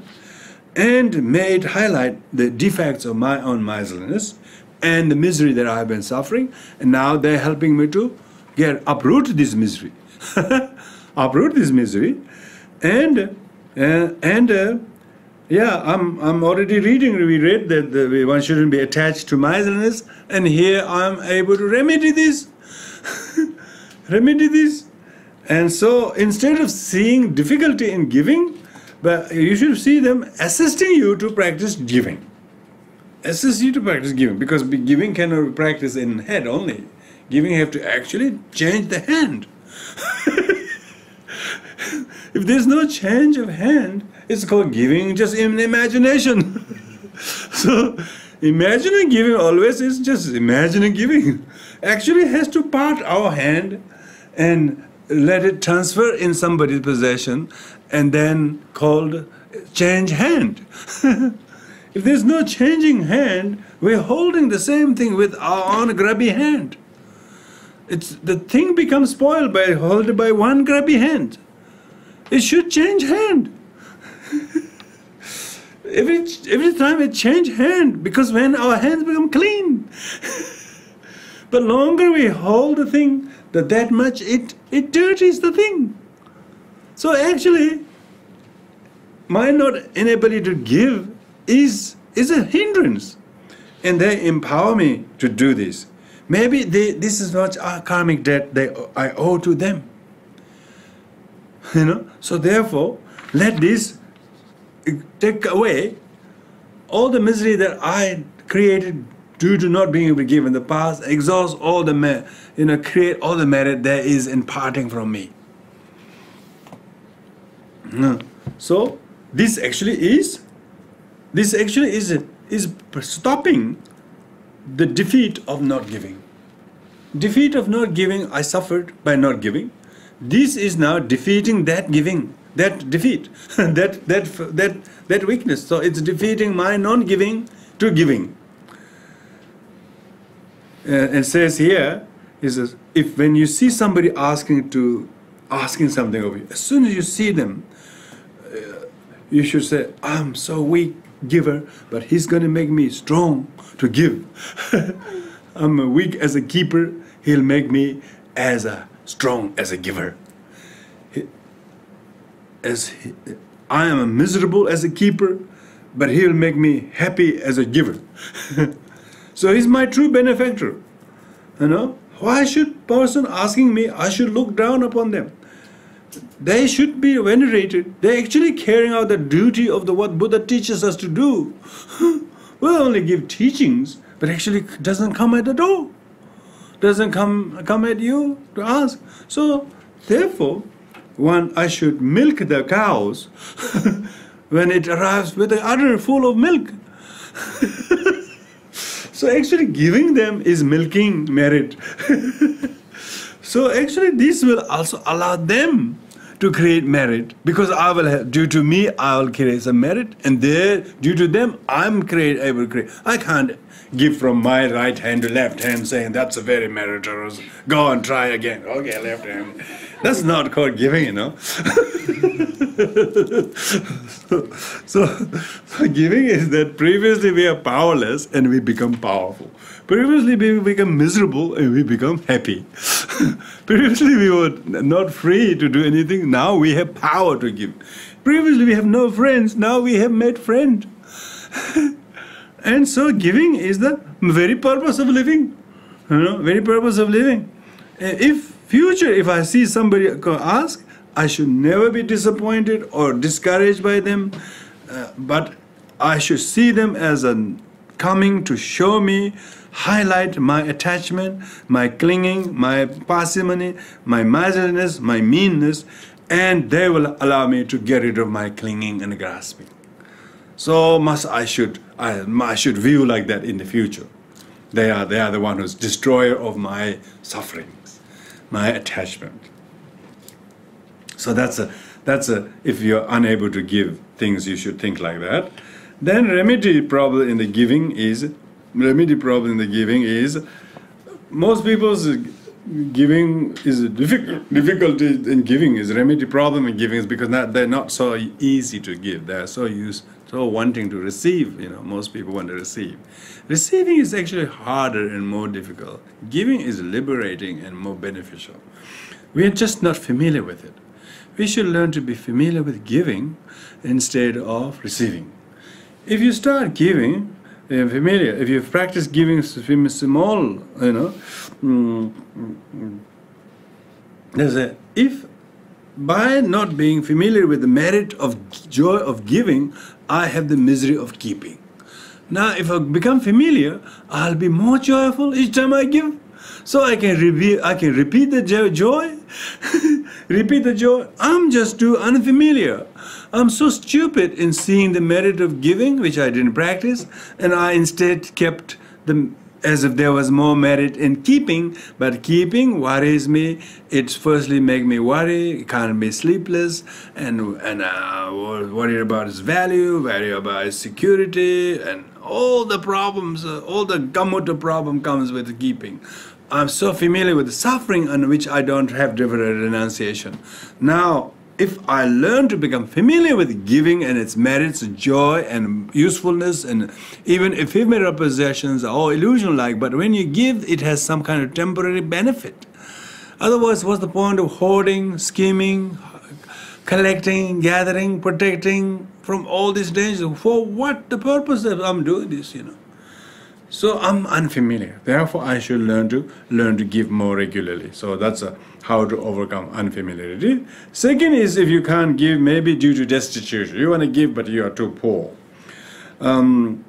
And may it highlight the defects of my own miserliness and the misery that I've been suffering, and now they're helping me to uproot this misery. Uproot this misery, and I'm already reading. We read that one shouldn't be attached to miserliness, and here I'm able to remedy this. Remedy this. And so instead of seeing difficulty in giving, but you should see them assisting you to practice giving. Assist you to practice giving, because giving cannot be practiced in head only. Giving have to actually change the hand. If there's no change of hand, it's called giving just in imagination. So imagining giving always is just imagining giving. Actually has to part our hand and let it transfer in somebody's possession, and then called change hand. If there's no changing hand, we're holding the same thing with our own grubby hand. The thing becomes spoiled by holding by one grubby hand. It should change hand. Every time it change hand, because when our hands become clean. But longer we hold the thing, that much it dirties the thing. So actually, my not inability to give is a hindrance. and they empower me to do this. Maybe this is not a karmic debt I owe to them. So therefore, let this take away all the misery that I created due to not being able to give in the past, exhaust all the create all the merit there is in parting from me. So this actually is stopping the defeat of not giving. Defeat of not giving I suffered by not giving. This is now defeating that giving, that defeat, that weakness. So it's defeating my non-giving to giving. It says here, if when you see somebody asking something of you, as soon as you see them, you should say, I'm so weak giver, but he's going to make me strong to give. I'm weak as a keeper, he'll make me as strong as a giver. I am miserable as a keeper, but he'll make me happy as a giver. So he's my true benefactor. Why should person asking me, I should look down upon them? They should be venerated. They're actually carrying out the duty of what Buddha teaches us to do. We'll only give teachings, but actually doesn't come at the door. Doesn't come at you to ask. So therefore, I should milk the cows when it arrives with the udder full of milk. So actually giving them is milking merit. So actually this will also allow them to create merit, because I will have, due to me, I will create some merit, and due to them, I'm able to create. I can't give from my right hand to left hand saying that's a very meritorious, go and try again. Okay, left hand. That's not called giving, So giving is that previously we are powerless and we become powerful. Previously we become miserable and we become happy. Previously we were not free to do anything, now we have power to give. Previously we have no friends, now we have made friends. And so giving is the very purpose of living. Very purpose of living. If I see somebody ask, I should never be disappointed or discouraged by them, but I should see them as coming to show me, highlight my attachment, my clinging, my parsimony, my miserliness, my meanness, and they will allow me to get rid of my clinging and grasping. So I should view like that in the future. They are the one who's destroyer of my sufferings, my attachment. So that's if you're unable to give things, you should think like that. Then remedy problem in the giving is most people's giving is difficulty in giving is remedy problem in giving is because they're not so easy to give. They're so wanting to receive. Most people want to receive. Receiving is actually harder and more difficult. Giving is liberating and more beneficial. We are just not familiar with it. We should learn to be familiar with giving instead of receiving. If you start giving, you're familiar. If you practice giving small, if by not being familiar with the merit of joy of giving, I have the misery of keeping. Now, if I become familiar, I'll be more joyful each time I give. So I can repeat the joy. Repeat the joy. I'm just too unfamiliar. I'm so stupid in seeing the merit of giving, which I didn't practice, and I instead kept as if there was more merit in keeping, but keeping worries me. It firstly makes me worry, can't be sleepless, and worry about its value, worry about its security, and all the problems, all the gamut of problem comes with keeping. I'm so familiar with the suffering on which I don't have renunciation. Now, if I learn to become familiar with giving and its merits, joy and usefulness, and even ephemeral possessions are all illusion-like, but when you give, it has some kind of temporary benefit. Otherwise, what's the point of hoarding, scheming, collecting, gathering, protecting from all these dangers? For what the purpose that I'm doing this, So I'm unfamiliar. Therefore, I should learn to give more regularly. So that's how to overcome unfamiliarity. Second is, if you can't give, maybe due to destitution. You want to give, but you are too poor. One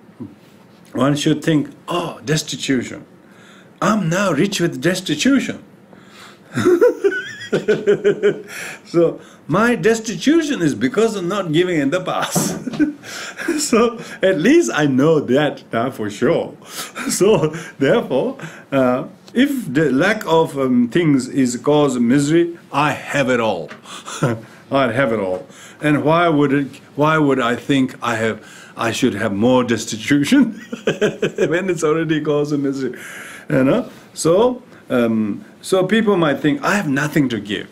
should think, oh, destitution. I'm now rich with destitution. So my destitution is because of not giving in the past. So at least I know that now for sure. So therefore, if the lack of things is cause misery, I have it all. I have it all. And why would I think I should have more destitution when it's already causing misery? You know? So people might think, I have nothing to give.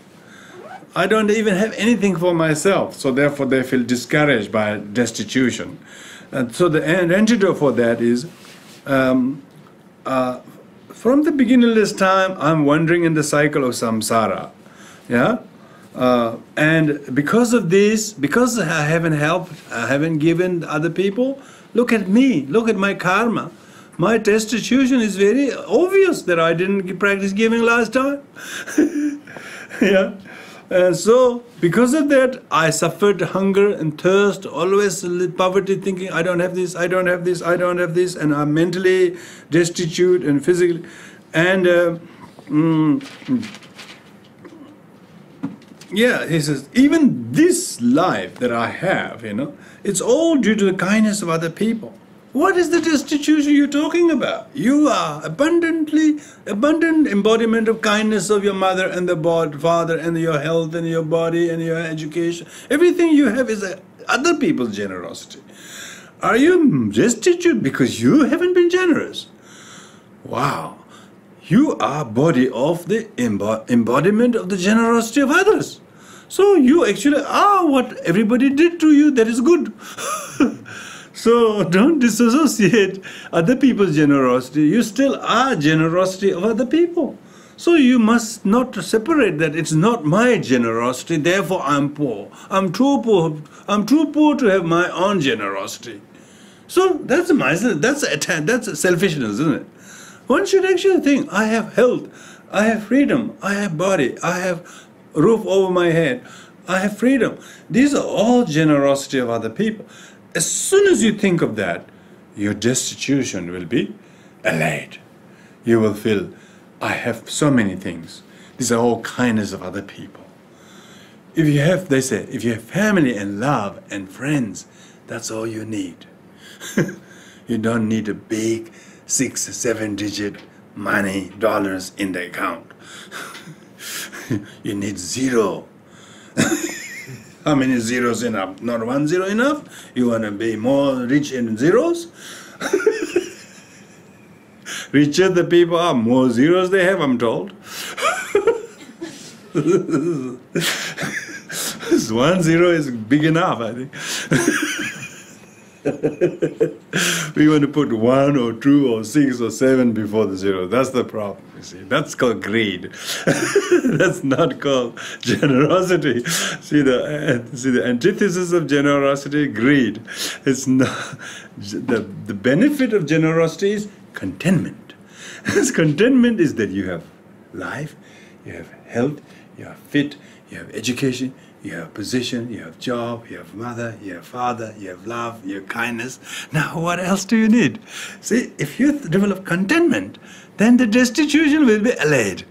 I don't even have anything for myself. So therefore they feel discouraged by destitution. And so the antidote for that is, from the beginningless time, I'm wandering in the cycle of samsara. Yeah? And because of this, because I haven't helped, I haven't given other people, look at me, look at my karma. My destitution is very obvious that I didn't practice giving last time. Yeah. And so, because of that, I suffered hunger and thirst, always poverty, thinking, I don't have this, I don't have this, I don't have this, and I'm mentally destitute and physically. And yeah, he says, even this life that I have, it's all due to the kindness of other people. What is the destitution you're talking about? You are abundant embodiment of kindness of your mother and the father and your health and your body and your education. Everything you have is other people's generosity. Are you destitute because you haven't been generous? Wow. You are body of the embodiment of the generosity of others. So you actually are what everybody did to you that is good. So don't disassociate other people's generosity. You still are generosity of other people. So you must not separate that. It's not my generosity, therefore I'm poor. I'm too poor to have my own generosity. So that's selfishness, isn't it? One should actually think, I have health, I have freedom, I have body, I have roof over my head, I have freedom. These are all generosity of other people. As soon as you think of that, your destitution will be allayed. You will feel, I have so many things. These are all kindness of other people. If you have, they say, if you have family and love and friends, that's all you need. You don't need a big 6-7 digit money, dollars in the account. You need 0. How many zeros enough? Not 1 0 enough? You want to be more rich in zeros? Richer the people are, more zeros they have, I'm told. 1 0 is big enough, I think. We want to put 1 or 2 or 6 or 7 before the 0. That's the problem, you see. That's called greed. That's not called generosity. See the antithesis of generosity, greed. It's not the benefit of generosity is contentment. Contentment is that you have life, you have health, you are fit, you have education, you have position, you have job, you have mother, you have father, you have love, you have kindness. Now what else do you need? See, if you develop contentment, then the destitution will be allayed.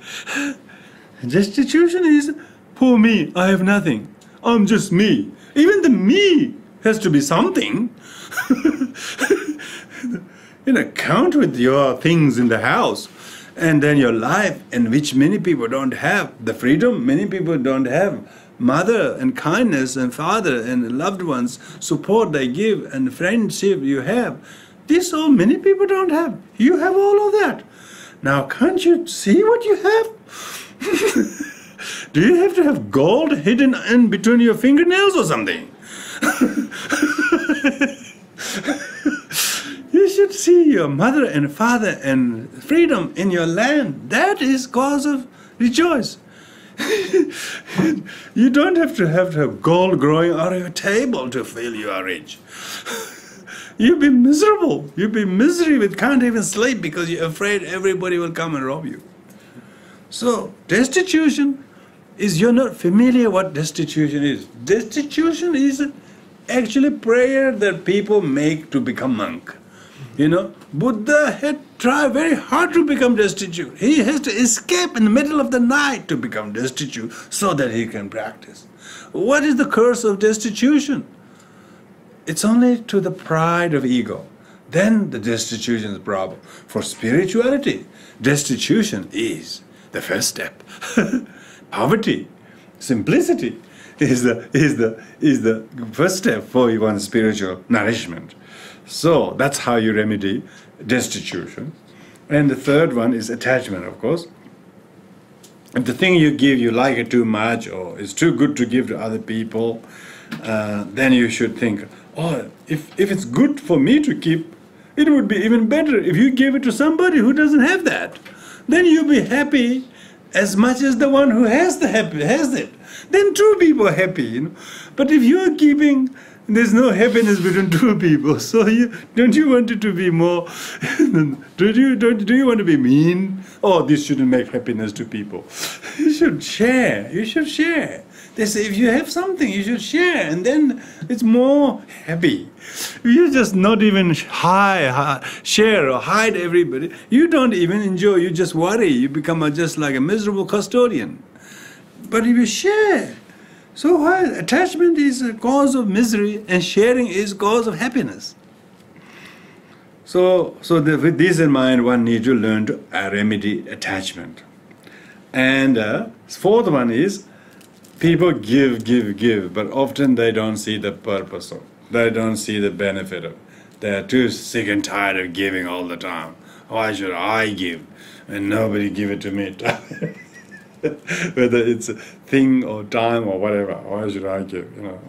Destitution is, poor me, I have nothing. I'm just me. Even the me has to be something. Count with your things in the house. And then your life, in which many people don't have. The freedom many people don't have. Mother and kindness and father and loved ones, support they give and friendship you have. This all many people don't have. You have all of that. Now can't you see what you have? Do you have to have gold hidden in between your fingernails or something? You should see your mother and father and freedom in your land. That is cause of rejoice. You don't have to have gold growing out of your table to feel you are rich. You'll be miserable. You'll be misery with can't even sleep because you're afraid everybody will come and rob you. So destitution is, you're not familiar what destitution is. Destitution is actually prayer that people make to become monk. You know, Buddha had tried very hard to become destitute. He has to escape in the middle of the night to become destitute so that he can practice. What is the curse of destitution? It's only to the pride of ego. Then the destitution is a problem. For spirituality, destitution is the first step. Poverty, simplicity is the first step for one's spiritual nourishment. So that's how you remedy destitution. And the third one is attachment, of course. If the thing you give, you like it too much, or it's too good to give to other people, then you should think, oh, if it's good for me to keep, it would be even better if you gave it to somebody who doesn't have that. Then you'll be happy as much as the one who has it. Then two people are happy, you know. But if you're keeping, there's no happiness between two people. So don't you want it to be more? do you want to be mean? Oh, this shouldn't make happiness to people. You should share. You should share. They say if you have something, you should share, and then it's more happy. If you just not even share or hide everybody, you don't even enjoy. You just worry. You become just like a miserable custodian. But if you share, so why attachment is a cause of misery and sharing is cause of happiness. So with this in mind, one needs to learn to remedy attachment. And fourth one is people give, but often they don't see the purpose of, they don't see the benefit of. They're too sick and tired of giving all the time. Why should I give and nobody give it to me? Whether it's a thing or time or whatever, why should I give? You know,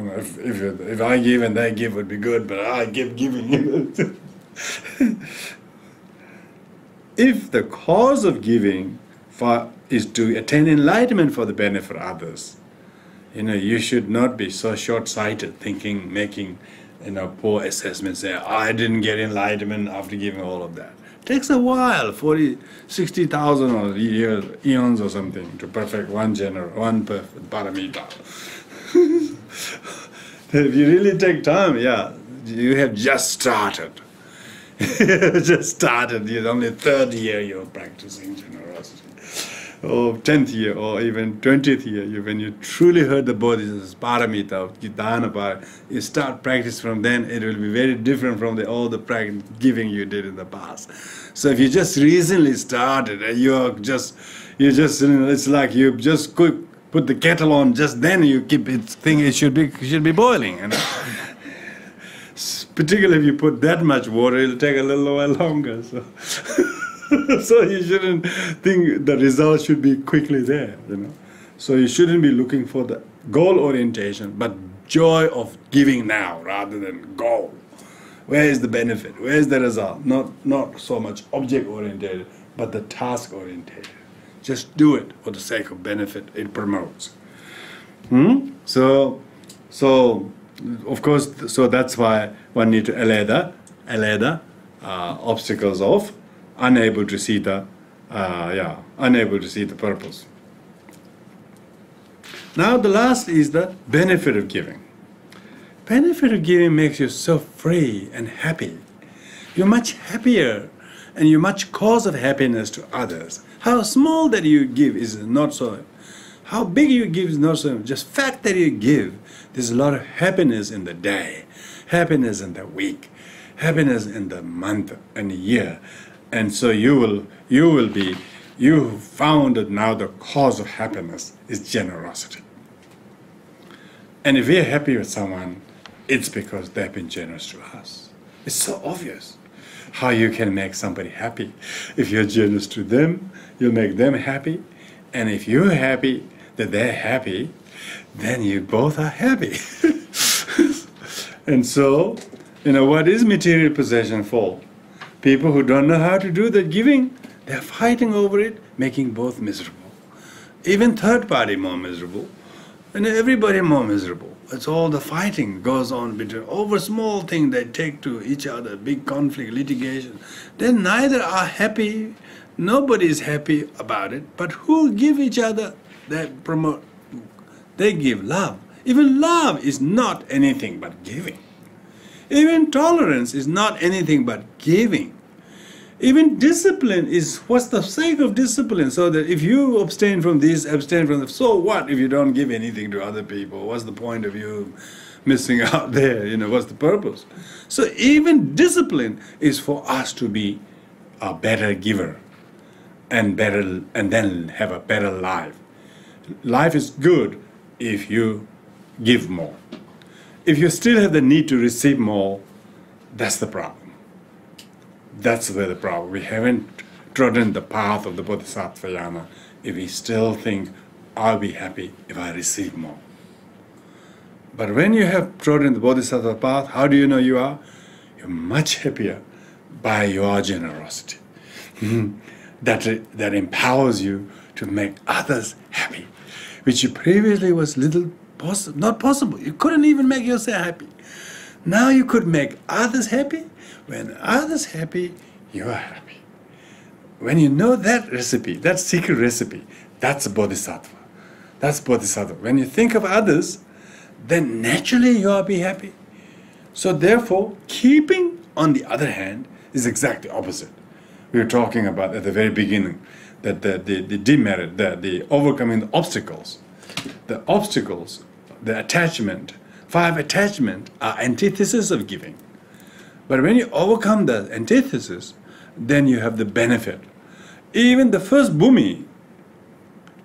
if I give and they give would be good, but I keep giving. If the cause of giving is to attain enlightenment for the benefit of others, you know, you should not be so short-sighted, thinking, making, you know, poor assessments. Say, I didn't get enlightenment after giving all of that. Takes a while, 60,000 or years, eons or something, to perfect one perfect paramita. If you really take time, yeah, you have just started. Just started. You're only third year you're practicing generosity, or 10th year, or even 20th year. When you truly heard the bodhisattvas, paramita, of dana paramita, you start practice from then. It will be very different from all the practice giving you did in the past. So if you just recently started and it's like you just put the kettle on just then, you keep it thinking it should be boiling. You know? Particularly if you put that much water, it'll take a little while longer. So, so you shouldn't think the result should be quickly there. You know, so you shouldn't be looking for the goal orientation, but joy of giving now rather than goal. Where is the benefit? Where is the result? Not so much object-oriented, but the task-oriented. Just do it for the sake of benefit it promotes. So of course, so that's why one need to allay the obstacles of unable to see the purpose. Now the last is the benefit of giving. Benefit of giving makes you so free and happy. You're much happier and you're much cause of happiness to others. How small that you give is not so, how big you give is not so, just fact that you give, there's a lot of happiness in the day, happiness in the week, happiness in the month and year. And so you found that now the cause of happiness is generosity. And if we're happy with someone, it's because they've been generous to us. It's so obvious how you can make somebody happy. If you're generous to them, you'll make them happy. And if you're happy that they're happy, then you both are happy. And so, you know, what is material possession for? People who don't know how to do the giving, they're fighting over it, making both miserable. Even third party more miserable. and everybody more miserable. It's all the fighting goes on between over small thing they take to each other, big conflict, litigation. Then neither are happy, nobody is happy about it, but who give each other, they promote, they give love. Even love is not anything but giving. Even tolerance is not anything but giving. Even discipline is, what's the sake of discipline? So that if you abstain from this, abstain from that, so what if you don't give anything to other people? What's the point of you missing out there? You know, what's the purpose? So even discipline is for us to be a better giver and then have a better life. Life is good if you give more. If you still have the need to receive more, that's the problem. That's where the problem. We haven't trodden the path of the bodhisattva if we still think, I'll be happy if I receive more. But when you have trodden the bodhisattva path, how do you know you are? You're much happier by your generosity. that empowers you to make others happy, which you previously was not possible. You couldn't even make yourself happy. Now you could make others happy. When others happy, you are happy. When you know that recipe, that secret recipe, that's a bodhisattva. That's bodhisattva. When you think of others, then naturally you will be happy. So therefore, keeping, on the other hand, is exactly opposite. We were talking about at the very beginning that the demerit, the overcoming the obstacles. The obstacles, the attachment, 5 attachment are antithesis of giving. But when you overcome the antithesis, then you have the benefit. Even the first bhumi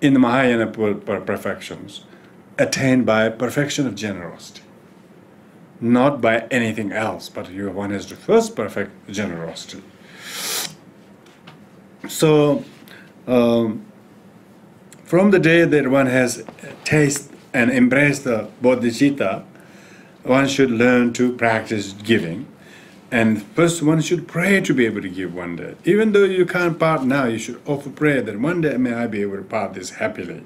in the Mahayana perfections attained by perfection of generosity. Not by anything else, but one has to first perfect generosity. So, from the day that one has tasted and embraced the bodhicitta, one should learn to practice giving. And first one should pray to be able to give one day. Even though you can't part now, you should offer prayer that one day may I be able to part this happily.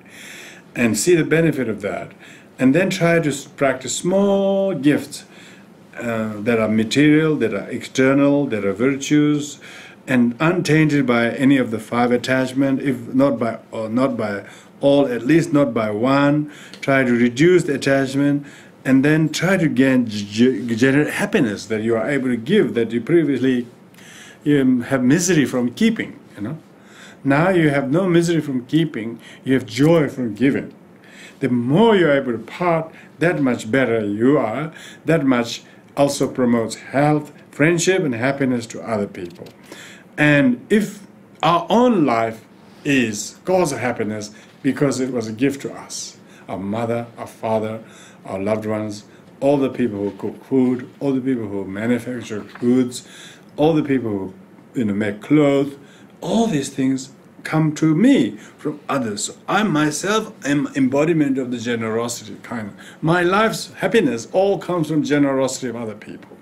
And see the benefit of that. And then try to practice small gifts that are material, that are external, that are virtues, and untainted by any of the 5 attachments, if not by all, at least not by one. Try to reduce the attachment, and then try to generate happiness that you are able to give, that you previously have misery from keeping, you know. Now you have no misery from keeping, you have joy from giving. The more you are able to part, that much better you are, that much also promotes health, friendship, and happiness to other people. And if our own life is cause of happiness because it was a gift to us, our mother, our father, our loved ones, all the people who cook food, all the people who manufacture goods, all the people who make clothes, all these things come to me from others. So I myself am embodiment of the generosity kind. My life's happiness all comes from generosity of other people.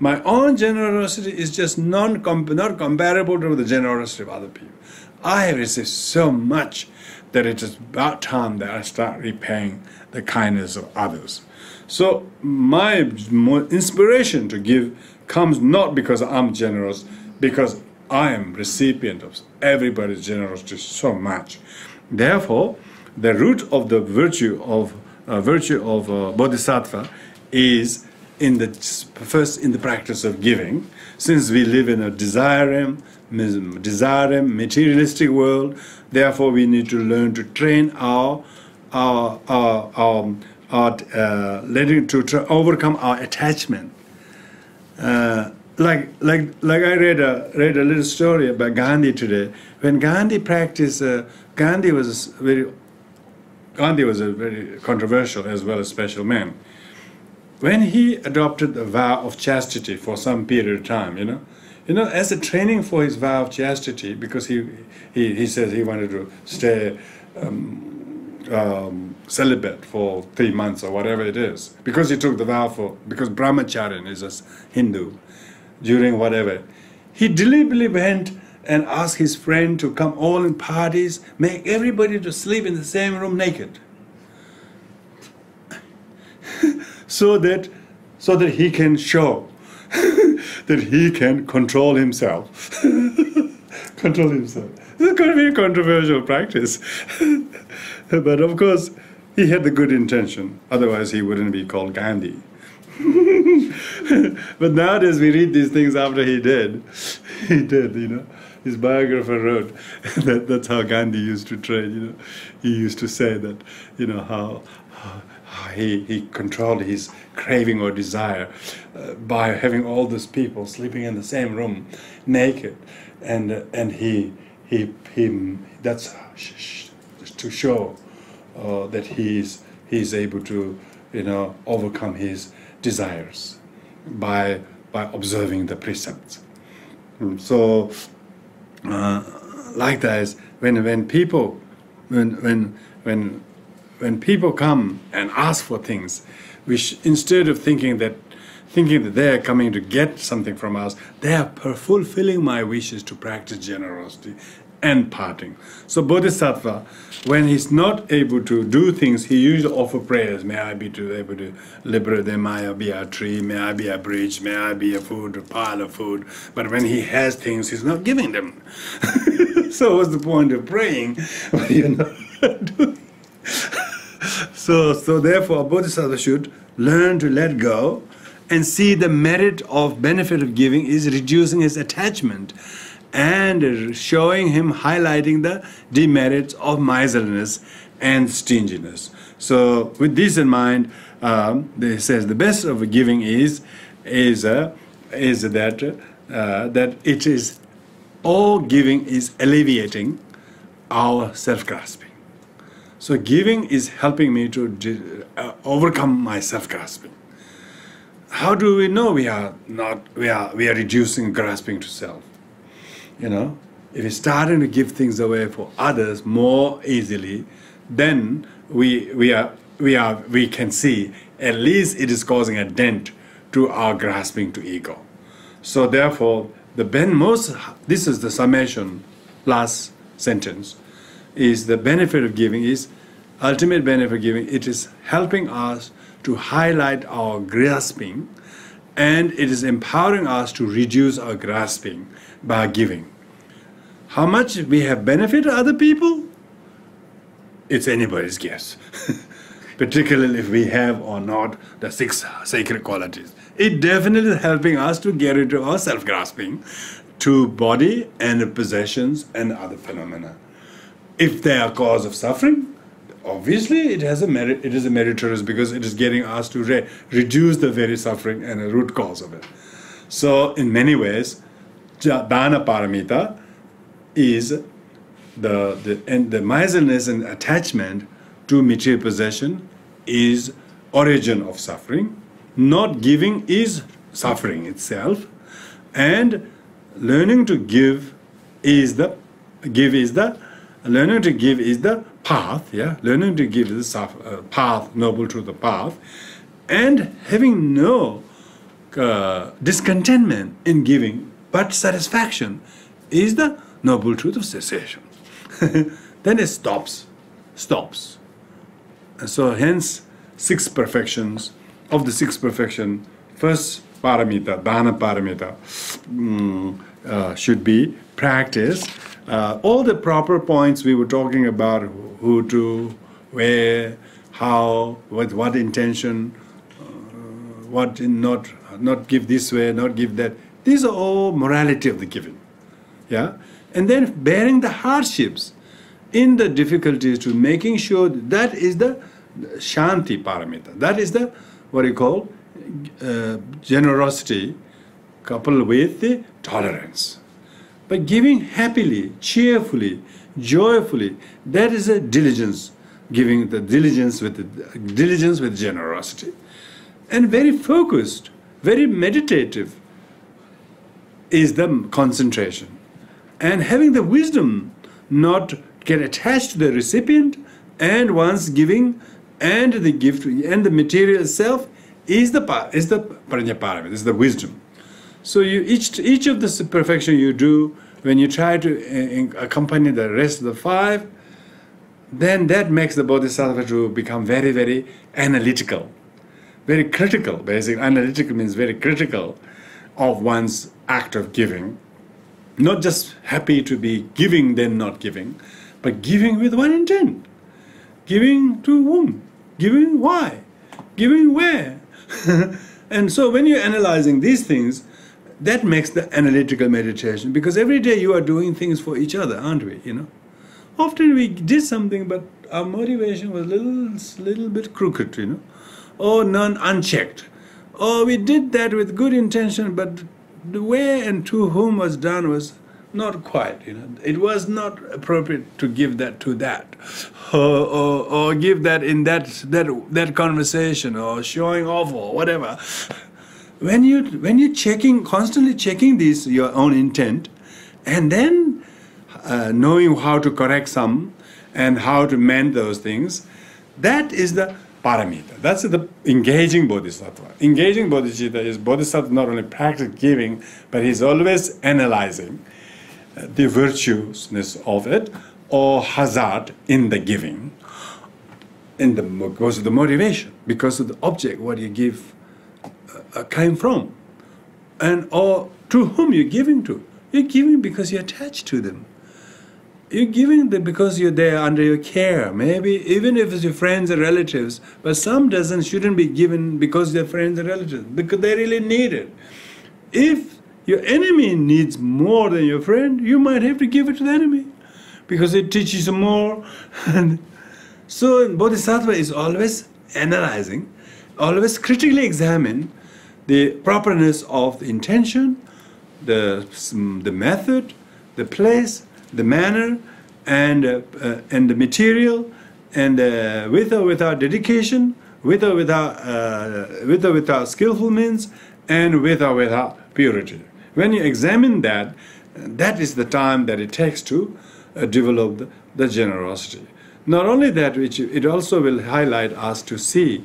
My own generosity is just not comparable to the generosity of other people. I have received so much that it is about time that I start repaying the kindness of others. So my inspiration to give comes not because I'm generous, because I am recipient of everybody's generosity so much. Therefore, the root of the virtue of bodhisattva is first in the practice of giving. Since we live in a desirem, materialistic world, therefore we need to learn to train our learning to overcome our attachment. Like I read a little story about Gandhi today. When Gandhi practiced, Gandhi was a very controversial as well as special man. When he adopted the vow of chastity for some period of time, as a training for his vow of chastity, because he says he wanted to stay celibate for 3 months or whatever it is, because he took the vow because brahmacharya is a Hindu, during whatever. He deliberately went and asked his friend to come all in parties, make everybody to sleep in the same room naked. so that he can show that he can control himself. Control himself. This is going to be a controversial practice. But of course, he had the good intention. Otherwise, he wouldn't be called Gandhi. But nowadays, we read these things after he did. He did, you know. His biographer wrote that's how Gandhi used to train, you know. He used to say that, you know, how he controlled his craving or desire by having all these people sleeping in the same room, naked, and he that's to show that he's able to, you know, overcome his desires by observing the precepts. So likewise, when people come and ask for things, instead of thinking that they are coming to get something from us, they are fulfilling my wishes to practice generosity and parting. So bodhisattva, when he's not able to do things, he usually offers prayers. May I be able to liberate them, may I be a tree, may I be a bridge, may I be a pile of food. But when he has things, he's not giving them. So what's the point of praying when you're not doing? So therefore, a bodhisattva should learn to let go and see the merit of benefit of giving is reducing his attachment and showing him, highlighting the demerits of miserliness and stinginess. So with this in mind, he says the best of giving is that it is, all giving is alleviating our self-grasping. So giving is helping me to overcome my self-grasping. How do we know we are reducing grasping to self? You know, if we're starting to give things away for others more easily, then we can see at least it is causing a dent to our grasping to ego. So therefore, this is the summation, last sentence, is the benefit of giving is, ultimate benefit of giving, it is helping us to highlight our grasping, and it is empowering us to reduce our grasping by giving. How much we have benefited other people, it's anybody's guess. Particularly if we have or not the 6 sacred qualities. It definitely is helping us to get rid of our self-grasping to body and possessions and other phenomena. If they are cause of suffering, obviously it has a merit. It is a meritorious because it is getting us to reduce the very suffering and the root cause of it. So in many ways, dana paramita is the miserliness and attachment to material possession is origin of suffering. Not giving is suffering itself, and learning to give is the path. Yeah, learning to give is the path, noble truth of path, and having no discontentment in giving, but satisfaction is the noble truth of cessation. Then it stops. And so hence 6 perfections. Of the 6 perfections, first paramita, dana paramita, should be practiced. All the proper points we were talking about, who to, where, how, with what intention, what not give this way, not give that. These are all morality of the giving. Yeah? And then bearing the hardships in the difficulties to making sure that is the shanti paramita. That is the, what you call, generosity coupled with the tolerance. But giving happily, cheerfully, joyfully, that is a diligence, giving the diligence with generosity. And very focused, very meditative is the concentration. And having the wisdom not get attached to the recipient, and once giving, and the gift and the material itself is the prajna paramita, is the wisdom. So each of the perfection you do, when you try to accompany the rest of the 5, then that makes the bodhisattva to become very, very analytical, very critical, basically. Analytical means very critical of one's act of giving. Not just happy to be giving, then not giving, but giving with one intent. Giving to whom? Giving why? Giving where? And so when you're analyzing these things, that makes the analytical meditation, because every day you are doing things for each other, aren't we? Often we did something, but our motivation was little bit crooked, or unchecked. Or we did that with good intention, but the way and to whom was done was not quite, It was not appropriate to give that to that, or give that in that conversation, or showing off, or whatever. When you're constantly checking this, your own intent, and then knowing how to correct some and how to mend those things, that is the paramita. That's the engaging bodhisattva. Engaging bodhisattva is bodhisattva not only practice giving, but he's always analyzing the virtuousness of it, or hazard in the giving, because of the motivation, because of the object, what you give came from, or to whom you're giving to. You're giving because you're attached to them. You're giving them because you're there under your care. Maybe even if it's your friends and relatives, but some shouldn't be given because they're friends and relatives, because they really need it. If your enemy needs more than your friend, you might have to give it to the enemy, because it teaches you more. So bodhisattva is always analyzing, always critically examine the properness of the intention, the method, the place, the manner, and the material, and with or without dedication, with or without skillful means, and with or without purity. When you examine that, that is the time that it takes to develop the generosity. Not only that, it also will highlight us to see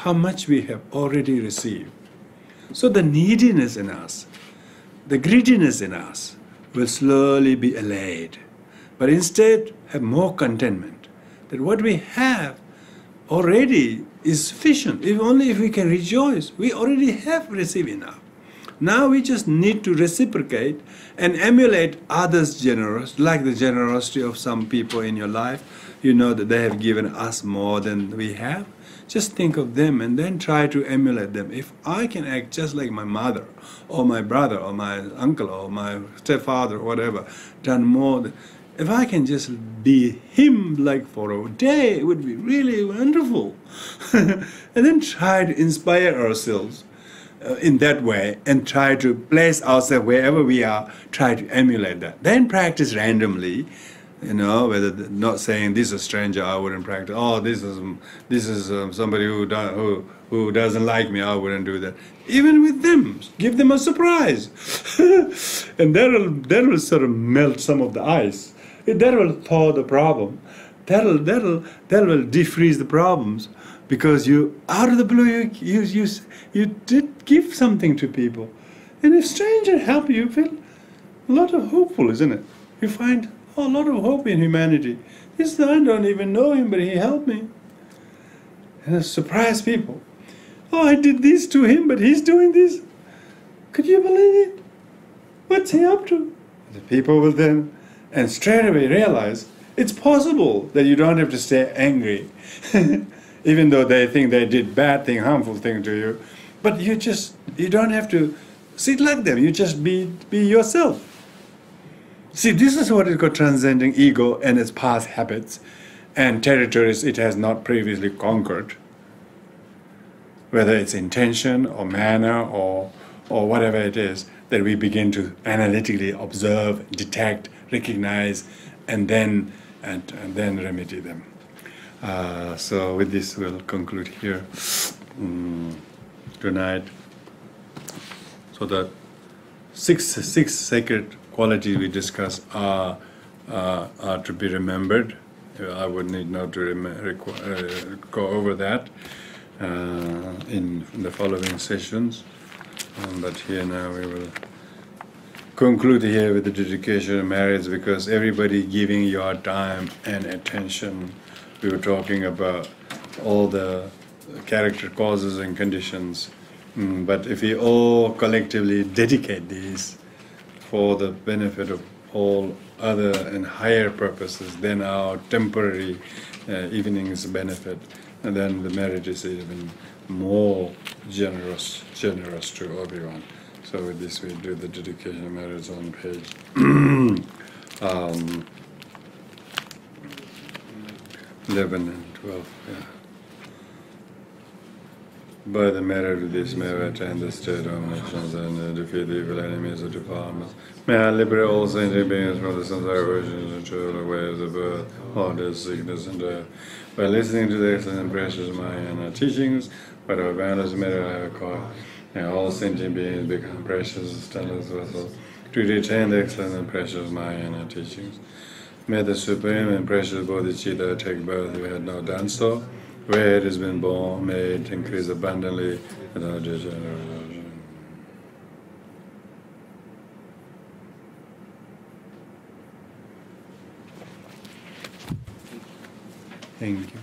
how much we have already received. So the neediness in us, the greediness in us will slowly be allayed, but instead have more contentment, that what we have already is sufficient. If we can rejoice, we already have received enough. Now we just need to reciprocate and emulate others' generosity, like the generosity of some people in your life. You know that they have given us more than we have. Just think of them and then try to emulate them. If I can act just like my mother, or my brother, or my uncle, or my stepfather, or whatever, done more, if I can just be him like for a day, it would be really wonderful. And then try to inspire ourselves in that way, and try to place ourselves wherever we are, try to emulate that. Then practice randomly, whether not saying this is a stranger, I wouldn't practice. Oh, this is somebody who doesn't like me, I wouldn't do that. Even with them, give them a surprise, and that will sort of melt some of the ice. That will thaw the problem. That will defreeze the problems, because you out of the blue you did give something to people, and if strangers help you, feel a lot of hopeful, isn't it? You find a lot of hope in humanity. This I don't even know him, but he helped me. And surprise people. Oh, I did this to him, but he's doing this. Could you believe it? What's he up to? The people will then, and straight away realize it's possible that you don't have to stay angry, even though they think they did bad thing, harmful thing to you. But you don't have to sit like them. You just be yourself. See, this is what is called transcending ego and its past habits and territories it has not previously conquered, whether it's intention or manner or whatever it is, that we begin to analytically observe, detect, recognize, and then remedy them. So with this, we'll conclude here tonight. So the six sacred qualities we discussed are to be remembered. I would need not to go over that in the following sessions. But here now we will conclude here with the dedication of marriage, because everybody giving your time and attention. We were talking about all the character causes and conditions. But if we all collectively dedicate these for the benefit of all other and higher purposes than our temporary evening's benefit, and then the merit is even more generous to everyone. So with this we do the dedication merits on page 11 and 12. Yeah. By the merit of this merit and the state of nations and defeat the evil enemies of the farmers, may I liberate all sentient beings from the samsara oceans and travel ways of birth, death, sickness, and death. By listening to the excellent and precious Mahayana teachings, whatever boundless merit I have acquired, may all sentient beings become precious, stainless vessels to retain the excellent and precious Mahayana teachings. May the supreme and precious bodhisattva take birth who had not done so. Where it has been born, may it increase abundantly without degeneration. Thank you.